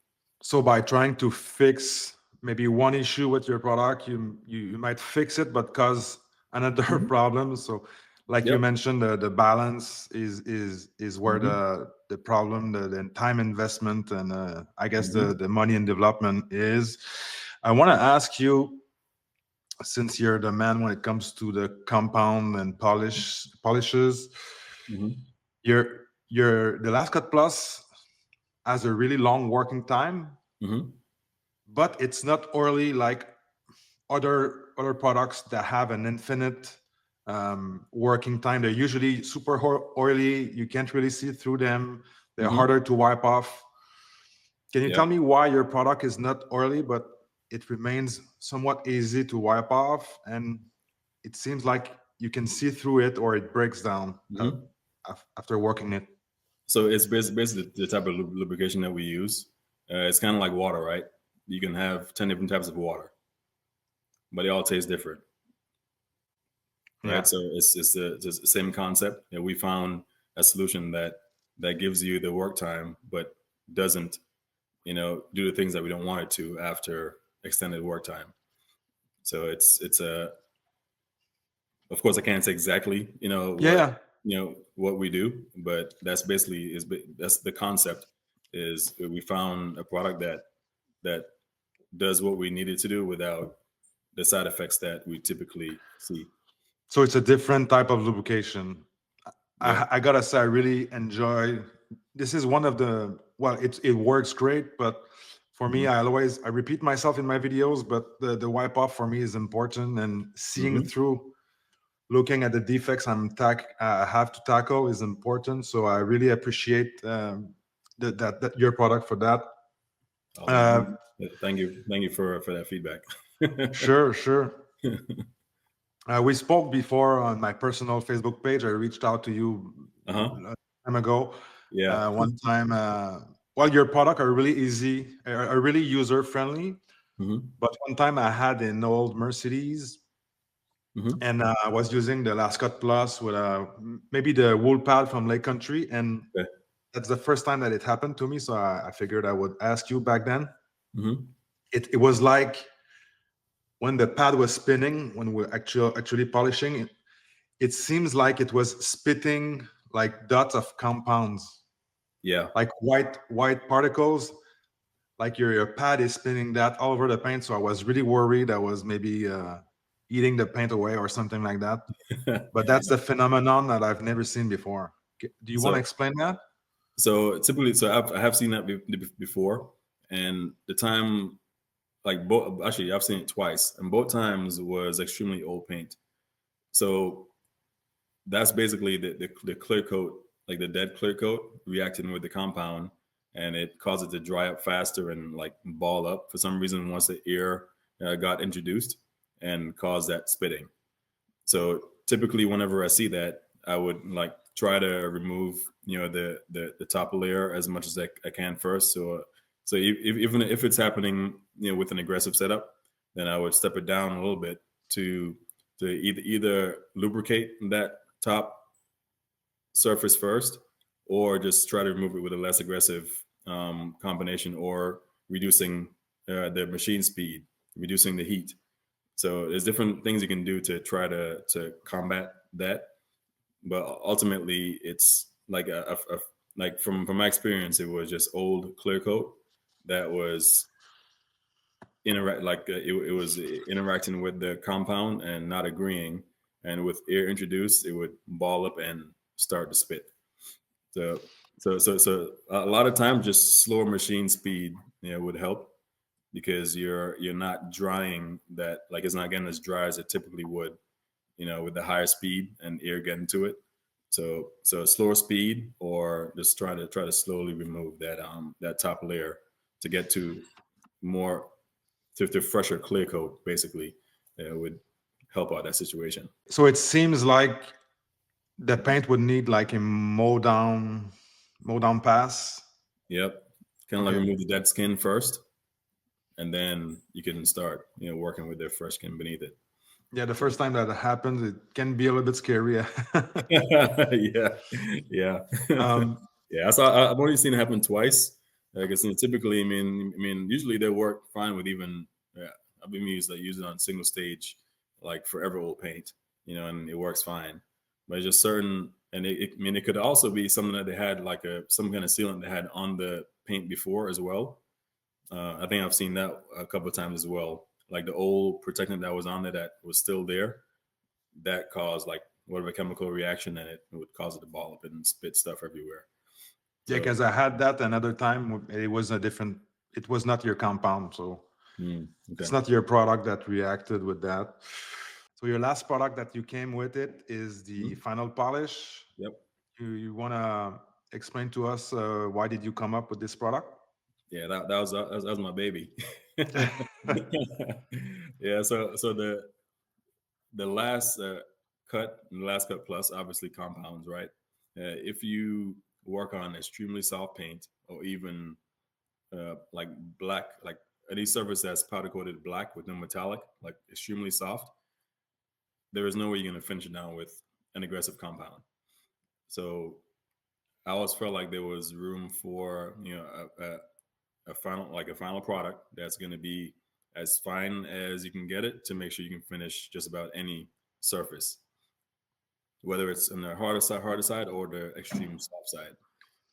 So by trying to fix maybe one issue with your product, you might fix it, but cause another problem. So like you mentioned, the balance is where the problem, the time investment, and I guess the money in development is. I want to ask you, since you're the man when it comes to the compound and polishes, the Last Cut Plus has a really long working time, but it's not oily like other products that have an infinite working time. They're usually super oily. You can't really see through them. They're harder to wipe off. Can you tell me why your product is not oily, but it remains somewhat easy to wipe off, and it seems like you can see through it, or it breaks down after working it? So it's basically the type of lubrication that we use. It's kind of like water, right? You can have 10 different types of water, but they all taste different, right? So it's the same concept. We found a solution that gives you the work time, but doesn't, do the things that we don't want it to after extended work time. So it's of course I can't say exactly, what we do, but that's basically that's the concept. Is we found a product that does what we needed to do without the side effects that we typically see. So it's a different type of lubrication. I gotta say, I really enjoy. This is one of the, well, it works great, but for me, I repeat myself in my videos, but the wipe off for me is important, and seeing through, looking at the defects I have to tackle is important. So I really appreciate that your product for that. Thank you for that feedback. Sure. We spoke before on my personal Facebook page. I reached out to you a time ago. One time. Well, your product are really easy, are really user friendly. But one time I had an old Mercedes, and I was using the Last Cut Plus with maybe the wool pad from Lake Country, and that's the first time that it happened to me. So I figured I would ask you back then. It was like when the pad was spinning, when we're actually polishing, it seems like it was spitting like dots of compounds. Like white particles, like your pad is spinning that all over the paint. So I was really worried I was maybe eating the paint away or something like that. But that's the phenomenon that I've never seen before. Do you want to explain that? So typically, I have seen that before, and the time, like actually I've seen it twice, and both times was extremely old paint. So that's basically the clear coat, like the dead clear coat reacting with the compound, and it caused it to dry up faster and like ball up for some reason once the air got introduced and caused that spitting. So typically whenever I see that, I would like try to remove the top layer as much as I can first. So even if it's happening with an aggressive setup, then I would step it down a little bit to either lubricate that top surface first, or just try to remove it with a less aggressive combination, or reducing the machine speed, reducing the heat. So there's different things you can do to try to combat that. But ultimately, it's like like from my experience, it was just old clear coat that was it was interacting with the compound and not agreeing. And with air introduced, it would ball up and start to spit. So a lot of times, just slower machine speed would help, because you're not drying that, like it's not getting as dry as it typically would, with the higher speed and air getting to it. So slower speed, or just try to slowly remove that top layer to get to more to fresher clear coat, basically, would help out that situation. So it seems like the paint would need like a mow down pass. Yep, kind of like remove the dead skin first, and then you can start working with the fresh skin beneath it. Yeah, the first time that happens, it can be a little bit scary. yeah. Yeah. So I've only seen it happen twice. I guess typically, I mean, usually they work fine with even. I've been used it on single stage, like forever old paint, and it works fine. But it's just certain, and it could also be something that they had like some kind of sealant they had on the paint before as well. I think I've seen that a couple of times as well. Like the old protectant that was on there that was still there, that caused like whatever chemical reaction, and it would cause it to ball up and spit stuff everywhere. Yeah, because I had that another time. It was a different. It was not your compound, so it's not your product that reacted with that. So your last product that you came with it is the final polish. Yep. You want to explain to us why did you come up with this product? Yeah, that was my baby. Yeah, so the last cut and the last cut plus obviously compounds, right? If you work on extremely soft paint, or even like black, like any surface that's powder coated black with no metallic, like extremely soft, there is no way you're going to finish it down with an aggressive compound. So I always felt like there was room for a final product that's going to be as fine as you can get it, to make sure you can finish just about any surface, whether it's on the harder side or the extreme soft side.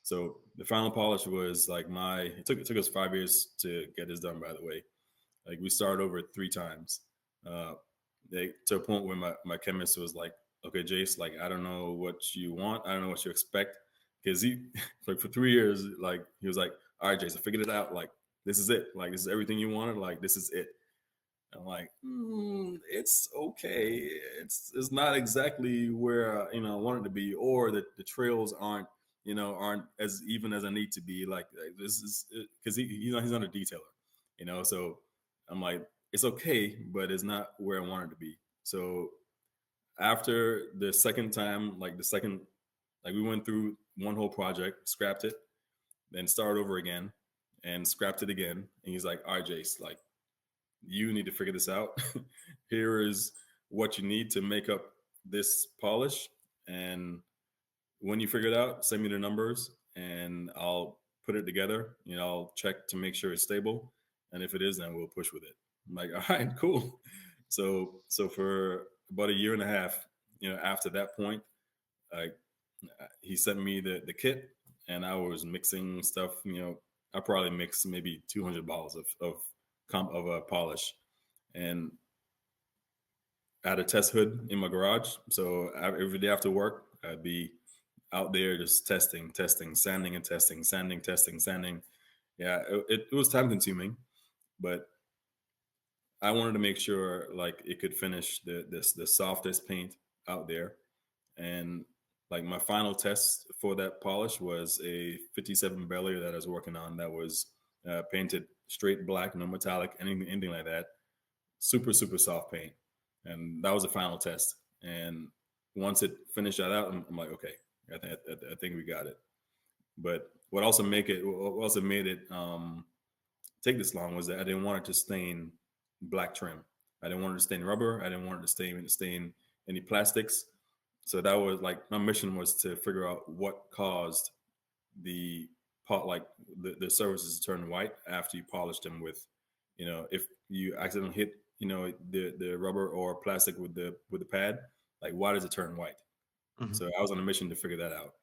So the final polish was like it took us 5 years to get this done, by the way. Like we started over 3 times. To a point where my chemist was like, okay, Jace, like, I don't know what you want. I don't know what you expect. Because he, like, for 3 years, like, he was like, all right, Jace, I figured it out. Like, this is it. Like, this is everything you wanted. Like, this is it. I'm like, it's okay. It's not exactly where I want it to be, or the trails aren't as even as I need to be. Like this is because he's not a detailer, so I'm like, it's okay, but it's not where I want it to be. So after the second time, like we went through one whole project, scrapped it, then started over again, and scrapped it again. And he's like, all right, Jace, like, you need to figure this out. Here is what you need to make up this polish. And when you figure it out, send me the numbers and I'll put it together. I'll check to make sure it's stable. And if it is, then we'll push with it. I'm like, all right, cool. So for about a year and a half, after that point, he sent me the kit, and I was mixing stuff. I probably mixed maybe 200 bottles of a polish, and I had a test hood in my garage. So every day after work, I'd be out there just testing, sanding and testing, sanding, testing, sanding. Yeah, it was time consuming, but I wanted to make sure like it could finish the softest paint out there. And like my final test for that polish was a 57 Bellier that I was working on, that was painted straight black, no metallic, anything like that. Super, super soft paint. And that was the final test. And once it finished that out, I'm like, okay, I think we got it. But what also made it take this long was that I didn't want it to stain black trim. I didn't want it to stain rubber. I didn't want it to stain any plastics. So that was like my mission, was to figure out what caused the pot, like the surfaces to turn white after you polished them with, if you accidentally hit, the rubber or plastic with the pad, like why does it turn white? Mm-hmm. So I was on a mission to figure that out.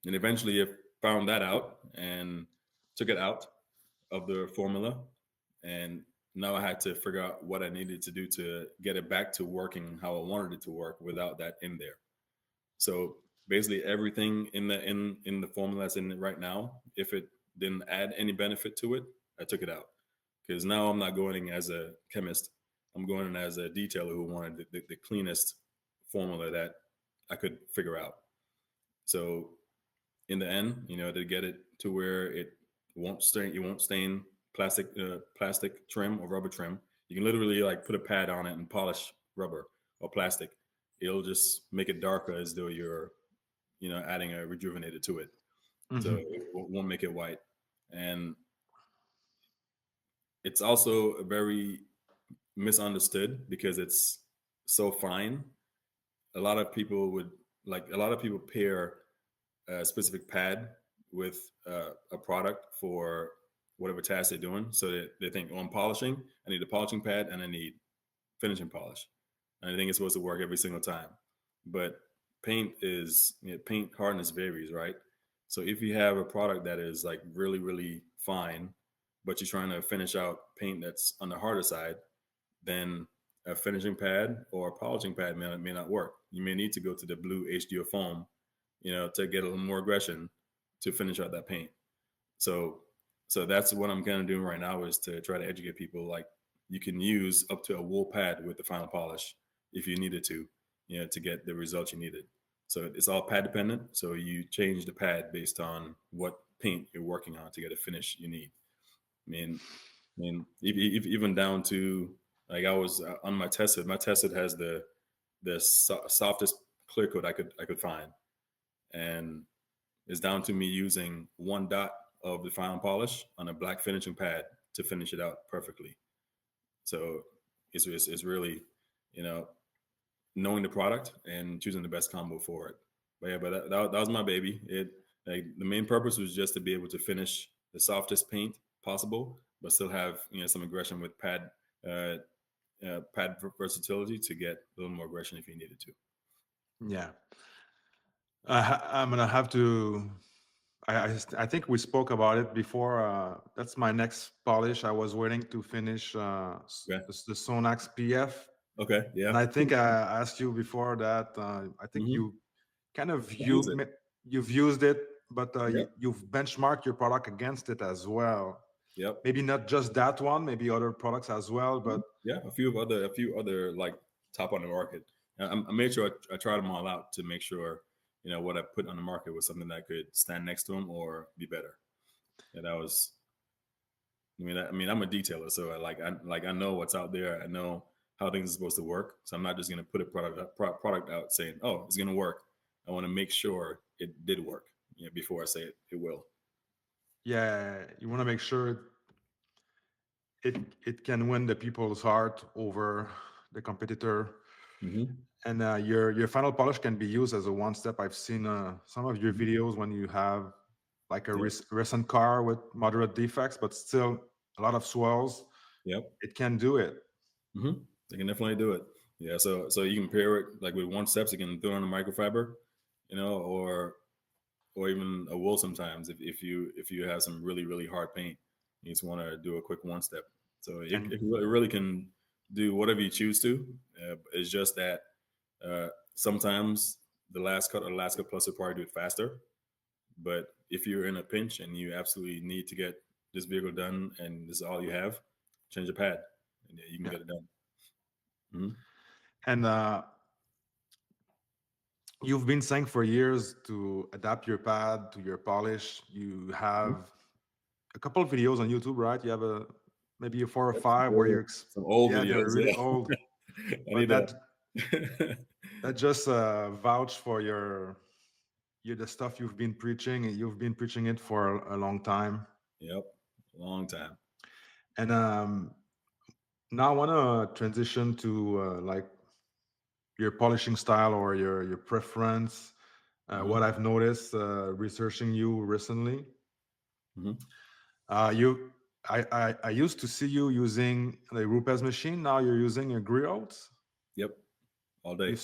And eventually I found that out and took it out of the formula. And now I had to figure out what I needed to do to get it back to working how I wanted it to work without that in there. So basically everything in the formula that's in it right now, if it didn't add any benefit to it, I took it out. Because now I'm not going as a chemist. I'm going in as a detailer who wanted the cleanest formula that I could figure out. So in the end, to get it to where it won't stain plastic trim or rubber trim. You can literally like put a pad on it and polish rubber or plastic. It'll just make it darker as though you're, adding a rejuvenator to it. So it won't make it white. And it's also very misunderstood because it's so fine. A lot of people pair a specific pad with a product for whatever task they're doing. So they think, oh, I'm polishing. I need a polishing pad and I need finishing polish. And I think it's supposed to work every single time. But paint hardness varies, right? So if you have a product that is like really, really fine, but you're trying to finish out paint that's on the harder side, then a finishing pad or a polishing pad may not work. You may need to go to the blue HDO foam, to get a little more aggression to finish out that paint. So that's what I'm kind of doing right now, is to try to educate people. Like, you can use up to a wool pad with the final polish if you needed to, to get the results you needed. So it's all pad dependent. So you change the pad based on what paint you're working on to get a finish you need. I mean, even down to, like, I was on my test hood. My test hood has the softest clear coat I could find, and it's down to me using one dot of the final polish on a black finishing pad to finish it out perfectly. So it's really, knowing the product and choosing the best combo for it. But yeah, but that was my baby. The main purpose was just to be able to finish the softest paint possible, but still have some aggression with pad versatility to get a little more aggression if you needed to. Yeah. I'm gonna have to. I think we spoke about it before. That's my next polish. I was waiting to finish the Sonax PF. Okay. Yeah. And I think I asked you before that. I think you kind of you've used it, but you've benchmarked your product against it as well. Yep. Maybe not just that one, maybe other products as well. But yeah, a few other like top on the market. I made sure I tried them all out to make sure what I put on the market was something that could stand next to them or be better. And that was, I mean, I'm a detailer, so I know what's out there. I know how things are supposed to work. So I'm not just going to put a product out saying, oh, it's going to work. I want to make sure it did work before I say it will. Yeah, you want to make sure it can win the people's heart over the competitor. And your final polish can be used as a one step. I've seen some of your videos when you have like a recent car with moderate defects, but still a lot of swells. Yep, it can do it. They can definitely do it. Yeah, so you can pair it like with one steps. You can throw on a microfiber, or even a wool sometimes. If you have some really, really hard paint, you just want to do a quick one step. So it really can do whatever you choose to. It's just that sometimes the last cut or the last cut plus will probably do it faster. But if you're in a pinch and you absolutely need to get this vehicle done and this is all you have, change the pad and you can get it done. And you've been saying for years to adapt your pad to your polish. You have a couple of videos on YouTube, right? You have maybe a 4 or 5 where you're some old videos. They're really old. But that just vouch for the stuff you've been preaching. You've been preaching it for a long time. Yep, a long time. And now I want to transition to like your polishing style or your preference. What I've noticed researching you recently. I used to see you using the Rupes machine. Now you're using a griot. Yep, all day.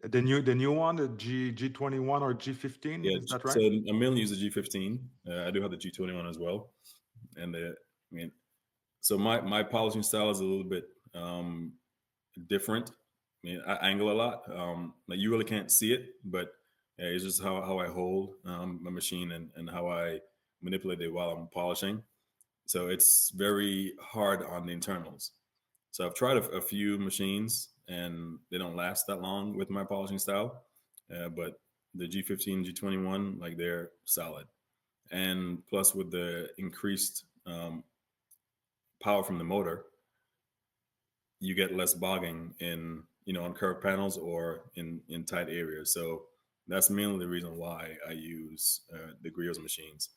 The new one, the G21 or G15. Yeah, is that right? So I mainly use the G15. I do have the G21 as well, and so my polishing style is a little bit different. I angle a lot. Like you really can't see it, but it's just how I hold my machine and how I manipulate it while I'm polishing. So it's very hard on the internals. So I've tried a few machines and they don't last that long with my polishing style. But the G15, G21, like they're solid. And plus with the increased power from the motor, you get less bogging in, on curved panels or in tight areas. So that's mainly the reason why I use the Griot's machines.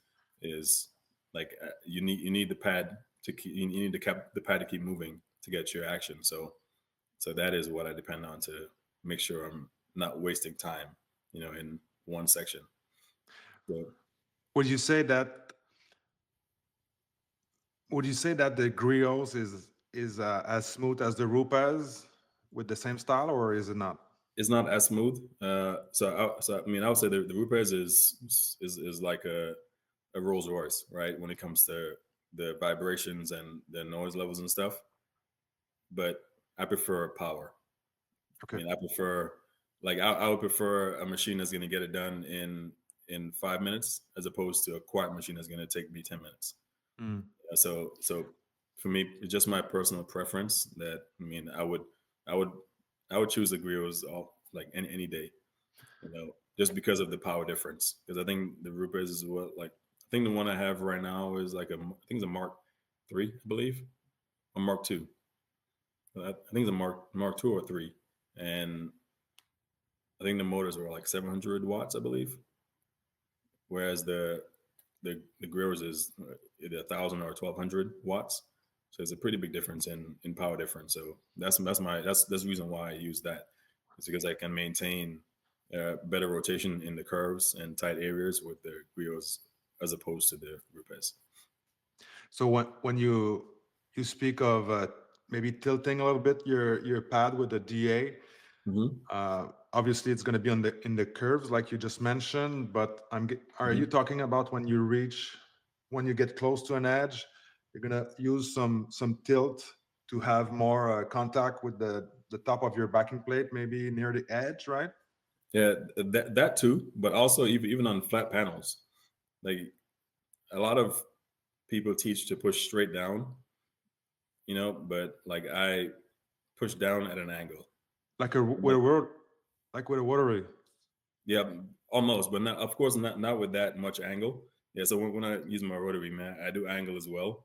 Is like you need the pad to keep, you need the pad to keep moving to get your action. So that is what I depend on to make sure I'm not wasting time, in one section. So, Would you say that the Griots is as smooth as the Rupas with the same style, or is it not? It's not as smooth. So I mean, I would say the Rupes is like a Rolls Royce, right? When it comes to the vibrations and the noise levels and stuff. But I prefer power. Okay. I mean, I prefer I would prefer a machine that's going to get it done in 5 minutes as opposed to a quiet machine that's going to take me 10 minutes. Mm. So for me, it's just my personal preference that I would choose the Griots like any day, just because of the power difference. Because I think the Rupes is I think the one I have right now is I think it's a Mark III, I believe, or Mark II. I think it's a Mark II or III, and I think the motors were like 700 watts, I believe, whereas the Griots is 1,000 or 1,200 watts. So it's a pretty big difference in power difference. So that's the reason why I use that. It's because I can maintain better rotation in the curves and tight areas with the Griots as opposed to the Rupes. So when you speak of maybe tilting a little bit your pad with the DA, obviously it's going to be in the curves like you just mentioned. But are you talking about when you get close to an edge, you're going to use some tilt to have more contact with the top of your backing plate, maybe near the edge, right? Yeah, that too. But also even on flat panels, like a lot of people teach to push straight down, but like I push down at an angle. Like with a rotary. Yeah, almost, but not, of course, not with that much angle. Yeah, so when I use my rotary, man, I do angle as well,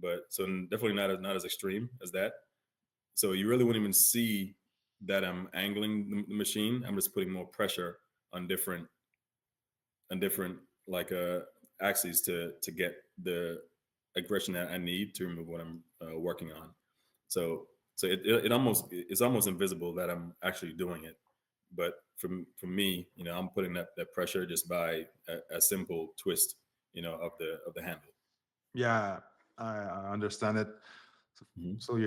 but so definitely not as extreme as that. So you really wouldn't even see that I'm angling the machine. I'm just putting more pressure on different like axes to get the aggression that I need to remove what I'm working on. So it's almost invisible that I'm actually doing it. But for me, I'm putting that pressure just by a simple twist, of the handle. Yeah, I understand it. So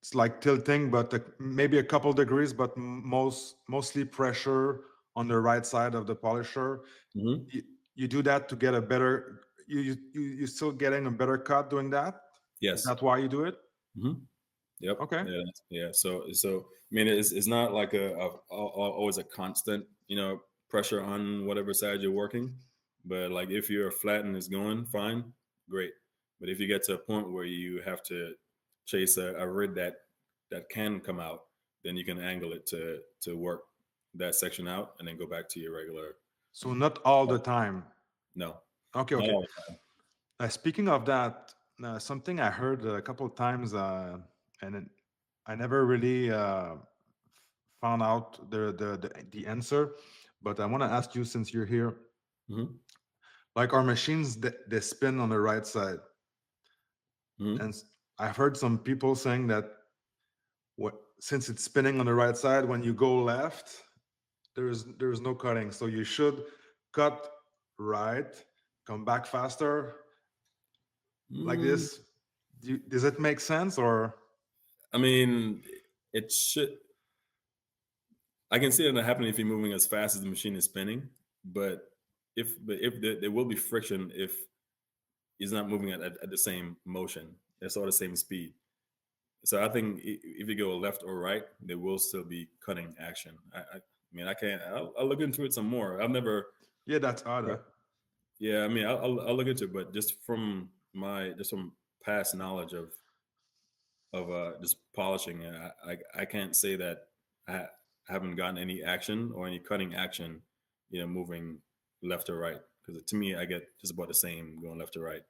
it's like tilting, but maybe a couple degrees, but mostly pressure on the right side of the polisher. You do that to get a better. You still getting a better cut doing that? Yes. Is that why you do it? Yep. Okay. Yeah. So I mean, it's not like always a constant, pressure on whatever side you're working. But like if you're flat and it's going fine, great. But if you get to a point where you have to chase a rid that can come out, then you can angle it to work that section out and then go back to your regular. So not all the time. No. Okay. Not Okay. all the time. Speaking of that, something I heard a couple of times, and I never really found out the answer, but I want to ask you since you're here. Like our machines, they spin on the right side, and I've heard some people saying that since it's spinning on the right side, when you go left, there's no cutting, so you should cut right, come back faster, like this. Does it make sense? Or I mean, it should. I can see it happening if you're moving as fast as the machine is spinning, but if there will be friction if he's not moving at the same motion, that's all the same speed. So I think if you go left or right, there will still be cutting action. I mean, I can't. I'll look into it some more. I've never. Yeah, that's odd. Yeah, I mean, I'll look into it, but just from past knowledge of just polishing. I can't say that I haven't gotten any action or any cutting action, moving left or right. Because to me, I get just about the same going left or right.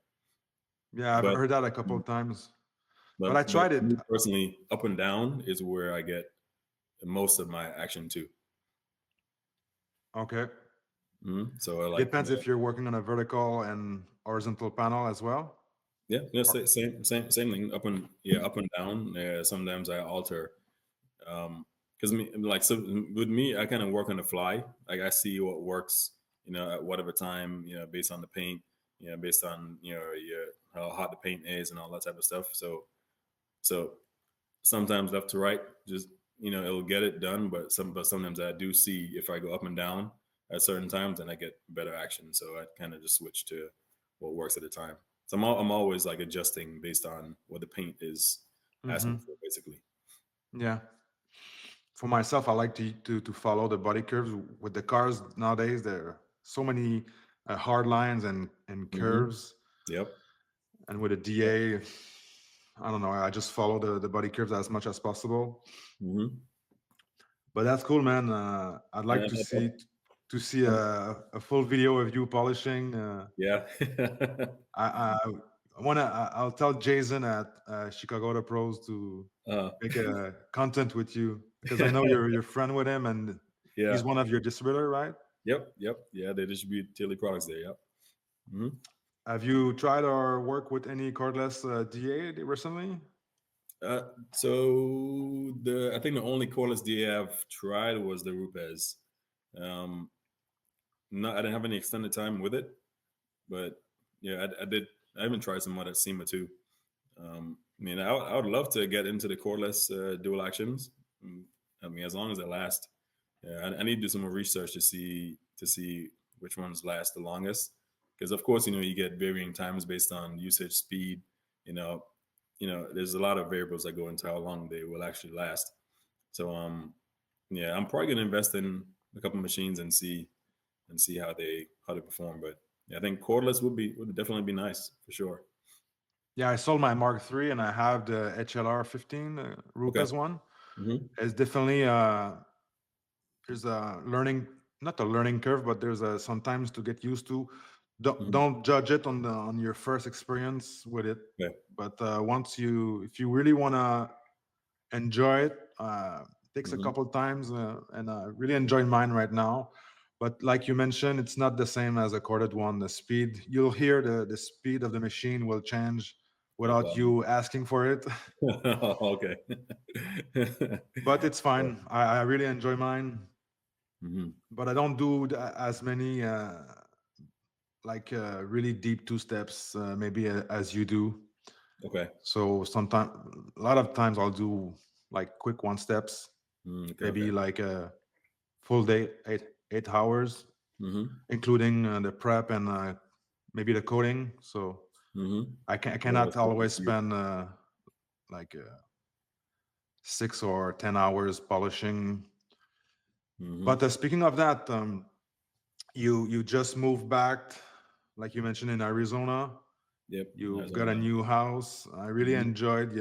Yeah, I've But heard that a couple of times. But I but tried it. me personally, up and down is where I get most of my action too. Okay. So I Depends if you're working on a vertical and horizontal panel as well. Yeah, same thing. Up and down. Sometimes I alter, because so with me, I kind of work on the fly. Like I see what works, at whatever time, based on the paint, based on how hot the paint is and all that type of stuff. So sometimes left to right, just it'll get it done. But sometimes I do see if I go up and down at certain times, then I get better action. So I kind of just switch to what works at the time. So I'm always like adjusting based on what the paint is asking for, basically. Yeah. For myself, I like to follow the body curves. With the cars nowadays, there are so many hard lines and curves. Yep. And with a DA, I don't know. I just follow the body curves as much as possible. But that's cool, man. I'd like to see a full video of you polishing. Yeah. I'll tell Jason at Chicago Auto Pros to make a content with you, because I know you're friend with him, and he's one of your distributor, right? Yep. Yeah, they distribute TLD Products there. Yep. Have you tried or worked with any cordless DA recently? So I think the only cordless DA I've tried was the Rupes. I didn't have any extended time with it, but yeah, I did. I even tried some other SEMA too. I would love to get into the cordless dual actions. As long as they last. Yeah, I need to do some more research to see which ones last the longest. Because of course, you get varying times based on usage, speed. There's a lot of variables that go into how long they will actually last. So I'm probably gonna invest in a couple machines and see how they perform. But yeah, I think cordless would definitely be nice for sure. Yeah, I sold my Mark III and I have the HLR 15 Rupes one. It's definitely there's a not a learning curve, but there's a sometimes to get used to. Don't judge it on your first experience with it. Yeah. But if you really want to enjoy it, takes a couple of times, and I really enjoy mine right now. But like you mentioned, it's not the same as a corded one. The speed, you'll hear the speed of the machine will change without you asking for it. Okay. But it's fine. I really enjoy mine. But I don't do as many really deep two steps maybe as you do. Okay. So sometimes, a lot of times I'll do like quick one steps, maybe like a full day, 8 hours, including the prep and maybe the coding. So I cannot always spend like 6 or 10 hours polishing. But speaking of that, you just moved back, like you mentioned, in Arizona. Yep. You've got a new house. I really enjoyed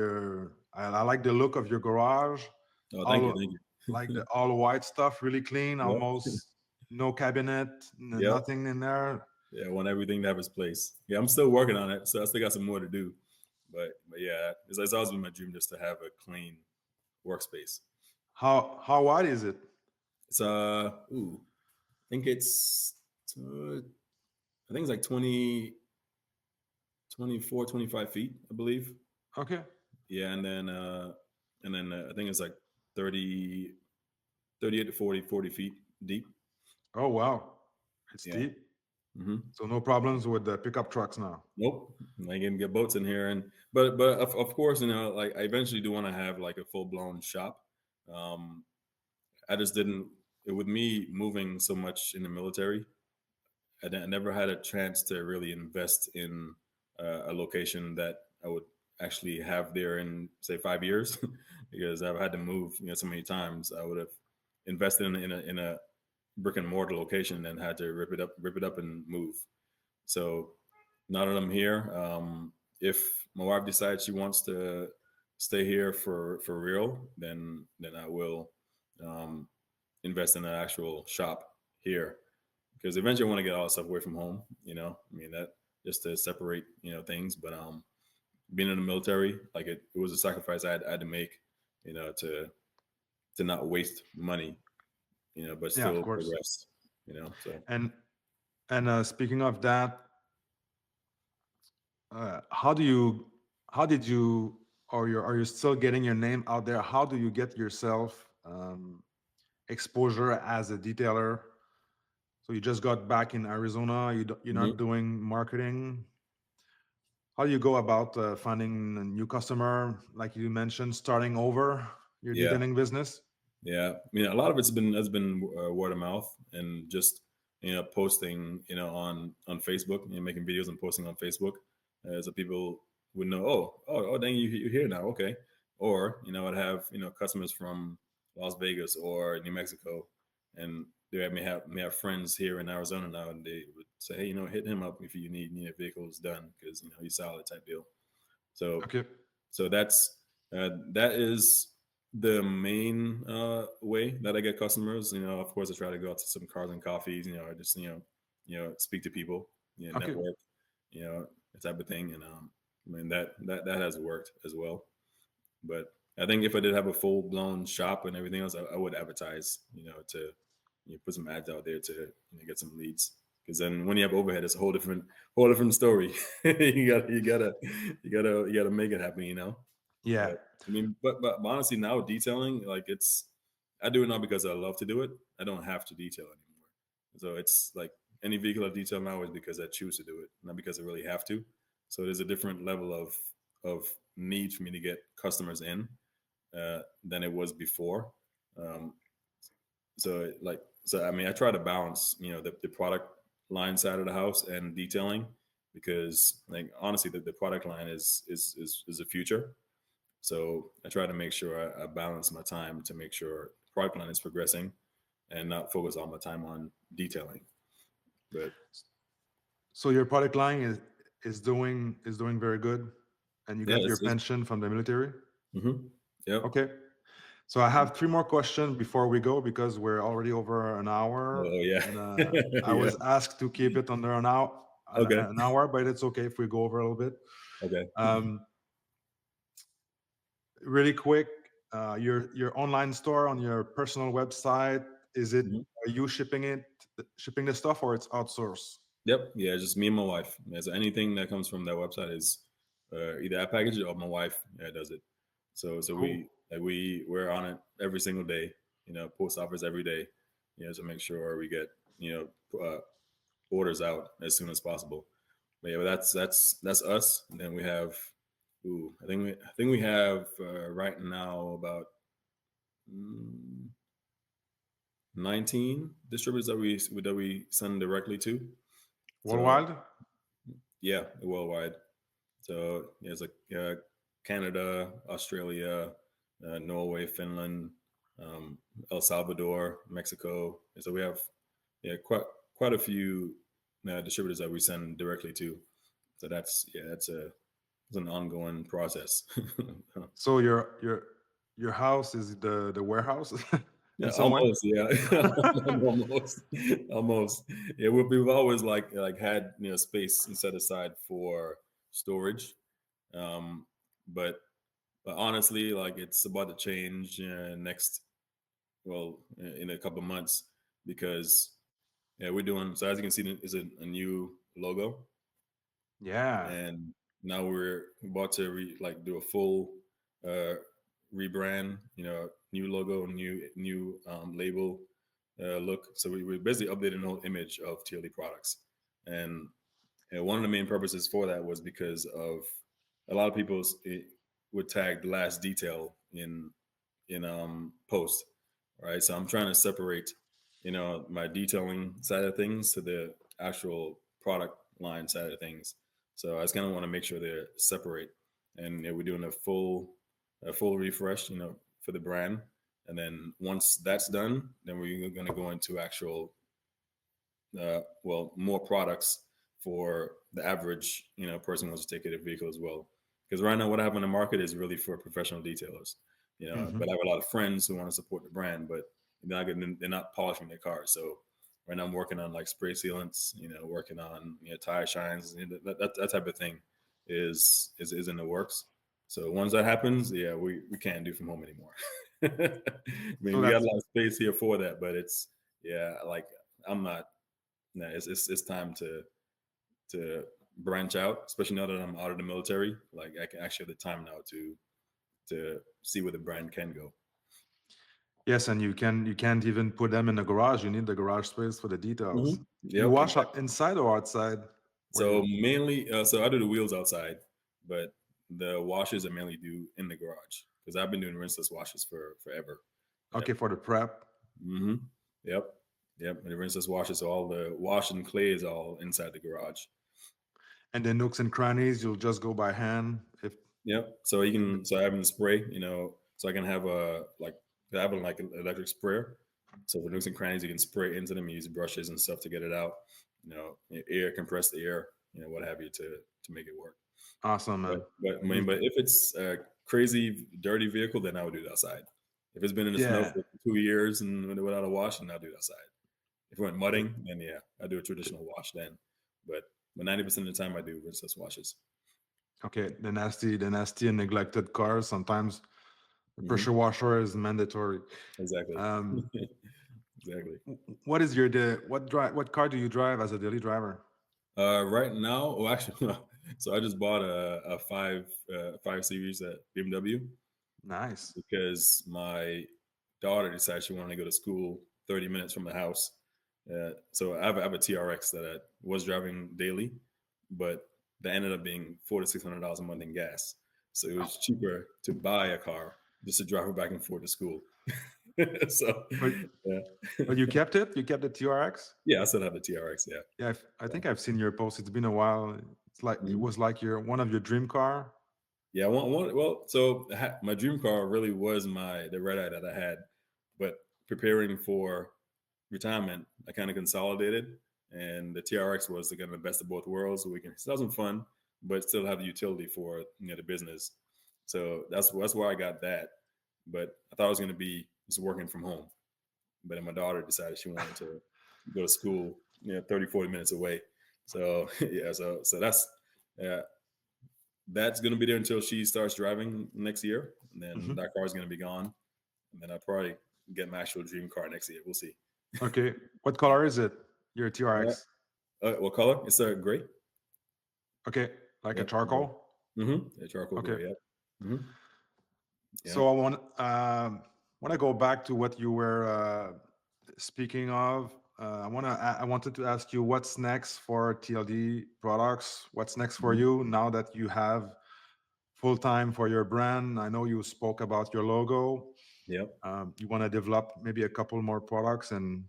I like the look of your garage. Oh, thank you. Like the all white stuff, really clean, almost no cabinet, nothing in there. Yeah, I want everything to have its place. Yeah, I'm still working on it, so I still got some more to do. But yeah, it's always been my dream just to have a clean workspace. How wide is it? It's I think it's like 24, 25 feet, I believe. Okay. Yeah, and then I think it's like 38 to 40 feet deep. Oh wow, it's deep. So no problems with the pickup trucks now. Nope, I can get boats in here, but of course, like I eventually do want to have like a full blown shop. I just didn't. With me moving so much in the military, I never had a chance to really invest in a location that I would actually have there in say 5 years, because I've had to move so many times. I would have invested in a brick and mortar location and had to rip it up and move. So now that I'm here, if my wife decides she wants to stay here for real, then I will invest in an actual shop here, because eventually I want to get all the stuff away from home. I mean, that just to separate things. But being in the military, like it was a sacrifice I had to make, to not waste money, but Yeah, of still course. progress. So And speaking of that, how did you, or are you still getting your name out there? How do you get yourself exposure as a detailer? So you just got back in Arizona. You're Mhm. not doing marketing. How do you go about finding a new customer? Like you mentioned, starting over your Yeah. detailing business. Yeah, I mean, a lot of it's been word of mouth, and just posting on Facebook, making videos and posting on Facebook, so people would know, oh dang, you're here now, okay. Or I'd have customers from Las Vegas or New Mexico, and they may have friends here in Arizona now, and they would say, hey, hit him up if you need vehicles done, because he's solid type deal. So Okay. that is the main way that I get customers. Of course, I try to go out to some cars and coffees. I just speak to people, Okay. network, that type of thing. And I mean that has worked as well. But I think if I did have a full blown shop and everything else, I would advertise, to put some ads out there to get some leads. Because then when you have overhead, it's a whole different story. you gotta make it happen. Yeah. But I mean, but honestly, now detailing, like I do it now because I love to do it. I don't have to detail anymore. So it's like any vehicle I detail now is because I choose to do it, not because I really have to. So there's a different level of need for me to get customers in than it was before. Um, so I mean, I try to balance the product line side of the house and detailing, because like honestly the product line is the future. So I try to make sure I balance my time to make sure product line is progressing and not focus all my time on detailing. But So your product line is doing very good, and you yeah, got your pension from the military. Yep. Okay. So I have 3 more questions before we go, because we're already over an hour. Oh yeah. And I was asked to keep it under an hour, Okay. but it's okay if we go over a little bit. Okay. Really quick, your online store on your personal website, are you shipping the stuff, or it's outsourced? Yep. Yeah, just me and my wife. Yeah, so anything that comes from that website is either I package it or my wife does it. So Cool. we're on it every single day. Post office every day. To make sure we get orders out as soon as possible. But yeah, but that's us. And then we have, I think we have right now about 19 distributors that we send directly to. Worldwide? Yeah, worldwide. So yeah, it's like Canada, Australia, Norway, Finland, El Salvador, Mexico. And so we have quite a few distributors that we send directly to. So that's an ongoing process. So your house is the warehouse? Yeah, Somewhere? almost. Yeah, almost. Yeah, we've always like had space set aside for storage, but honestly, like it's about to change in a couple months, because we're doing, so as you can see, is a new logo. Yeah. And now we're about to do a full rebrand, new logo, new label look. So we're basically updating the whole image of TLD Products. And one of the main purposes for that was because of a lot of people would tag the last detail in post, right? So I'm trying to separate my detailing side of things to the actual product line side of things. So I just kind of want to make sure they're separate, and we're doing a full refresh, for the brand. And then once that's done, then we're going to go into actual, more products for the average, person who wants to take a vehicle as well. because right now what I have in the market is really for professional detailers, but I have a lot of friends who want to support the brand, but they're not polishing their cars. So right now I'm working on like spray sealants, working on tire shines, that type of thing is in the works. So once that happens, we can't do from home anymore. I mean, So we got a lot of space here for that, but it's like I'm not. No, it's time to branch out, especially now that I'm out of the military. Like I can actually have the time now to see where the brand can go. Yes, and you can't even put them in the garage. You need the garage space for the details. Yep, You wash exactly. inside or outside? So mainly, so I do the wheels outside, but the washes I mainly do in the garage because I've been doing rinseless washes for forever. Okay, for the prep. Mm-hmm. Yep. And the rinseless washes, so all the wash and clay is all inside the garage. And the nooks and crannies, you'll just go by hand. So you can. So I have them spray. So I can have I have an electric sprayer. So for nooks and crannies, you can spray into them. Use brushes and stuff to get it out. Air, compressed air. What have you to make it work. Awesome, man. But if it's a crazy dirty vehicle, then I would do it outside. If it's been in the snow for 2 years and without a wash, then I'll do it outside. If it went mudding, then I do a traditional wash then. But 90% of the time I do rinseless washes. Okay, the nasty and neglected cars. Sometimes the pressure washer is mandatory. Exactly. Exactly. What car do you drive as a daily driver? Right now, well, actually, so I just bought a 5 Series at BMW. Nice. Because my daughter decided she wanted to go to school 30 minutes from the house. So I have a TRX that I was driving daily, but that ended up being $400 to $600 a month in gas. So it was cheaper to buy a car just to drive her back and forth to school. So, but you kept it? You kept the TRX? Yeah, I still have the TRX. Yeah, I think I've seen your post. It's been a while. It's like it was like one of your dream car. Yeah, well, so my dream car really was the red eye that I had, but preparing for retirement, I kind of consolidated, and the TRX was the best of both worlds. So we can still have some fun, but still have the utility for the business. So that's why I got that. But I thought I was going to be just working from home. But then my daughter decided she wanted to go to school, 30, 40 minutes away. So so that's going to be there until she starts driving next year. And then that car is going to be gone. And then I'll probably get my actual dream car next year. We'll see. Okay. What color is it? Your TRX? What color? It's a gray. Okay. Like a charcoal? Mm-hmm. A charcoal gray, yeah. Mm-hmm. Yeah. So I want to go back to what you were speaking of. I wanted to ask you what's next for TLD Products. What's next for you now that you have full time for your brand? I know you spoke about your logo. Yep. You want to develop maybe a couple more products and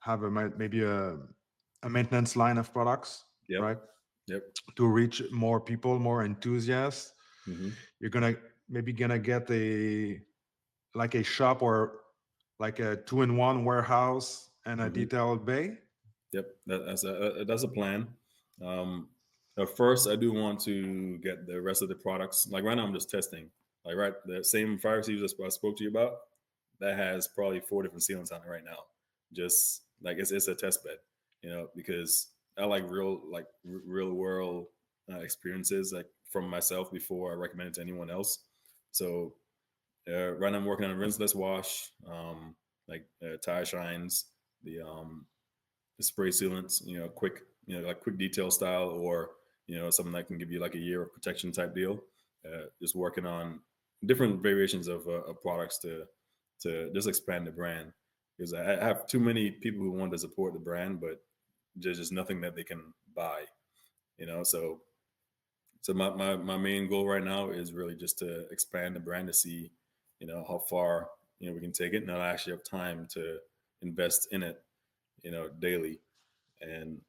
have maybe a maintenance line of products, right? Yep. To reach more people, more enthusiasts. You're gonna get a shop or like a 2-in-1 warehouse and a detailed bay. Yep, that's a plan. First, I do want to get the rest of the products. Like right now, I'm just testing. Like the same fire seals I spoke to you about, that has probably 4 different sealants on it right now. Just like it's a test bed, because I like real world experiences like from myself before I recommend it to anyone else. So right now I'm working on a rinseless wash, like tire shines, the spray sealants, quick, like quick detail style, or something that can give you like a year of protection type deal. Just working on different variations of products to just expand the brand, because I have too many people who want to support the brand, but there's just nothing that they can buy, So my main goal right now is really just to expand the brand to see, how far we can take it. And I actually have time to invest in it, daily. And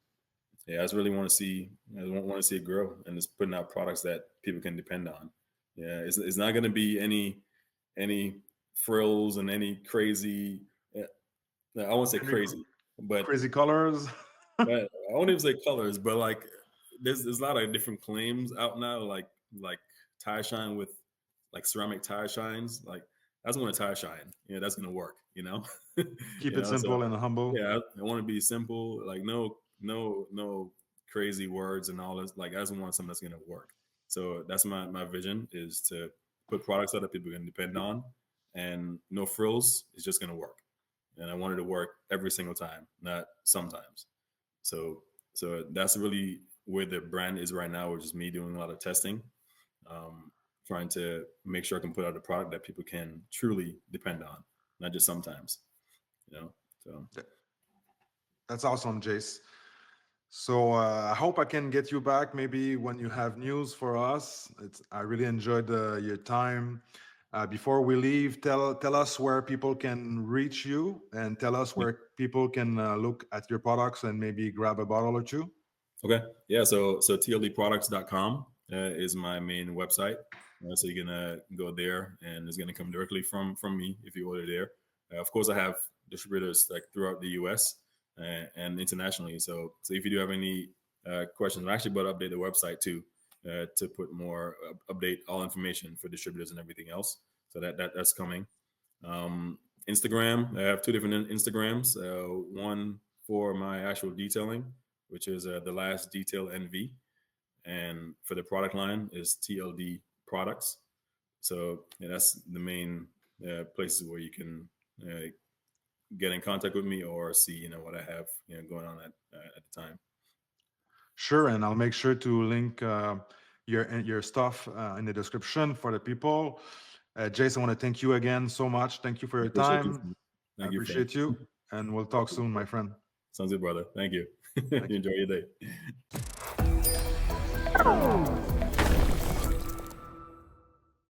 I just really want to see it grow and just putting out products that people can depend on. Yeah, it's not going to be any frills and any crazy. I won't say crazy, but crazy colors. I won't even say colors, but like there's a lot of different claims out now. Like like tire shine with like ceramic tire shines, like that's when a tire shine. That's gonna work. Keep it simple and humble. Yeah, I want to be simple. Like no crazy words and all this. Like I just want something that's gonna work. So that's my vision, is to put products out that people can depend on, and no frills. It's just gonna work. And I want it to work every single time, not sometimes. So that's really where the brand is right now, which is me doing a lot of testing, trying to make sure I can put out a product that people can truly depend on, not just sometimes. So that's awesome, Jace. So I hope I can get you back maybe when you have news for us. I really enjoyed your time. Before we leave, tell us where people can reach you, and tell us where people can look at your products and maybe grab a bottle or two. Okay. Yeah. So TLDProducts.com is my main website. So you're gonna go there, and it's gonna come directly from me if you order there. Of course, I have distributors like throughout the U.S. And internationally. So if you do have any questions, I actually about to update the website too, to put more update all information for distributors and everything else. So that's coming. Instagram, I have two different Instagrams. One for my actual detailing, which is the last detail NV, and for the product line is TLD Products. So that's the main places where you can get in contact with me or see what I have going on at the time. Sure, and I'll make sure to link your stuff in the description for the people. Jace, I want to thank you again so much. Thank you for your time. I appreciate you, and we'll talk soon, my friend. Sounds good, brother. Thank you. Enjoy your day.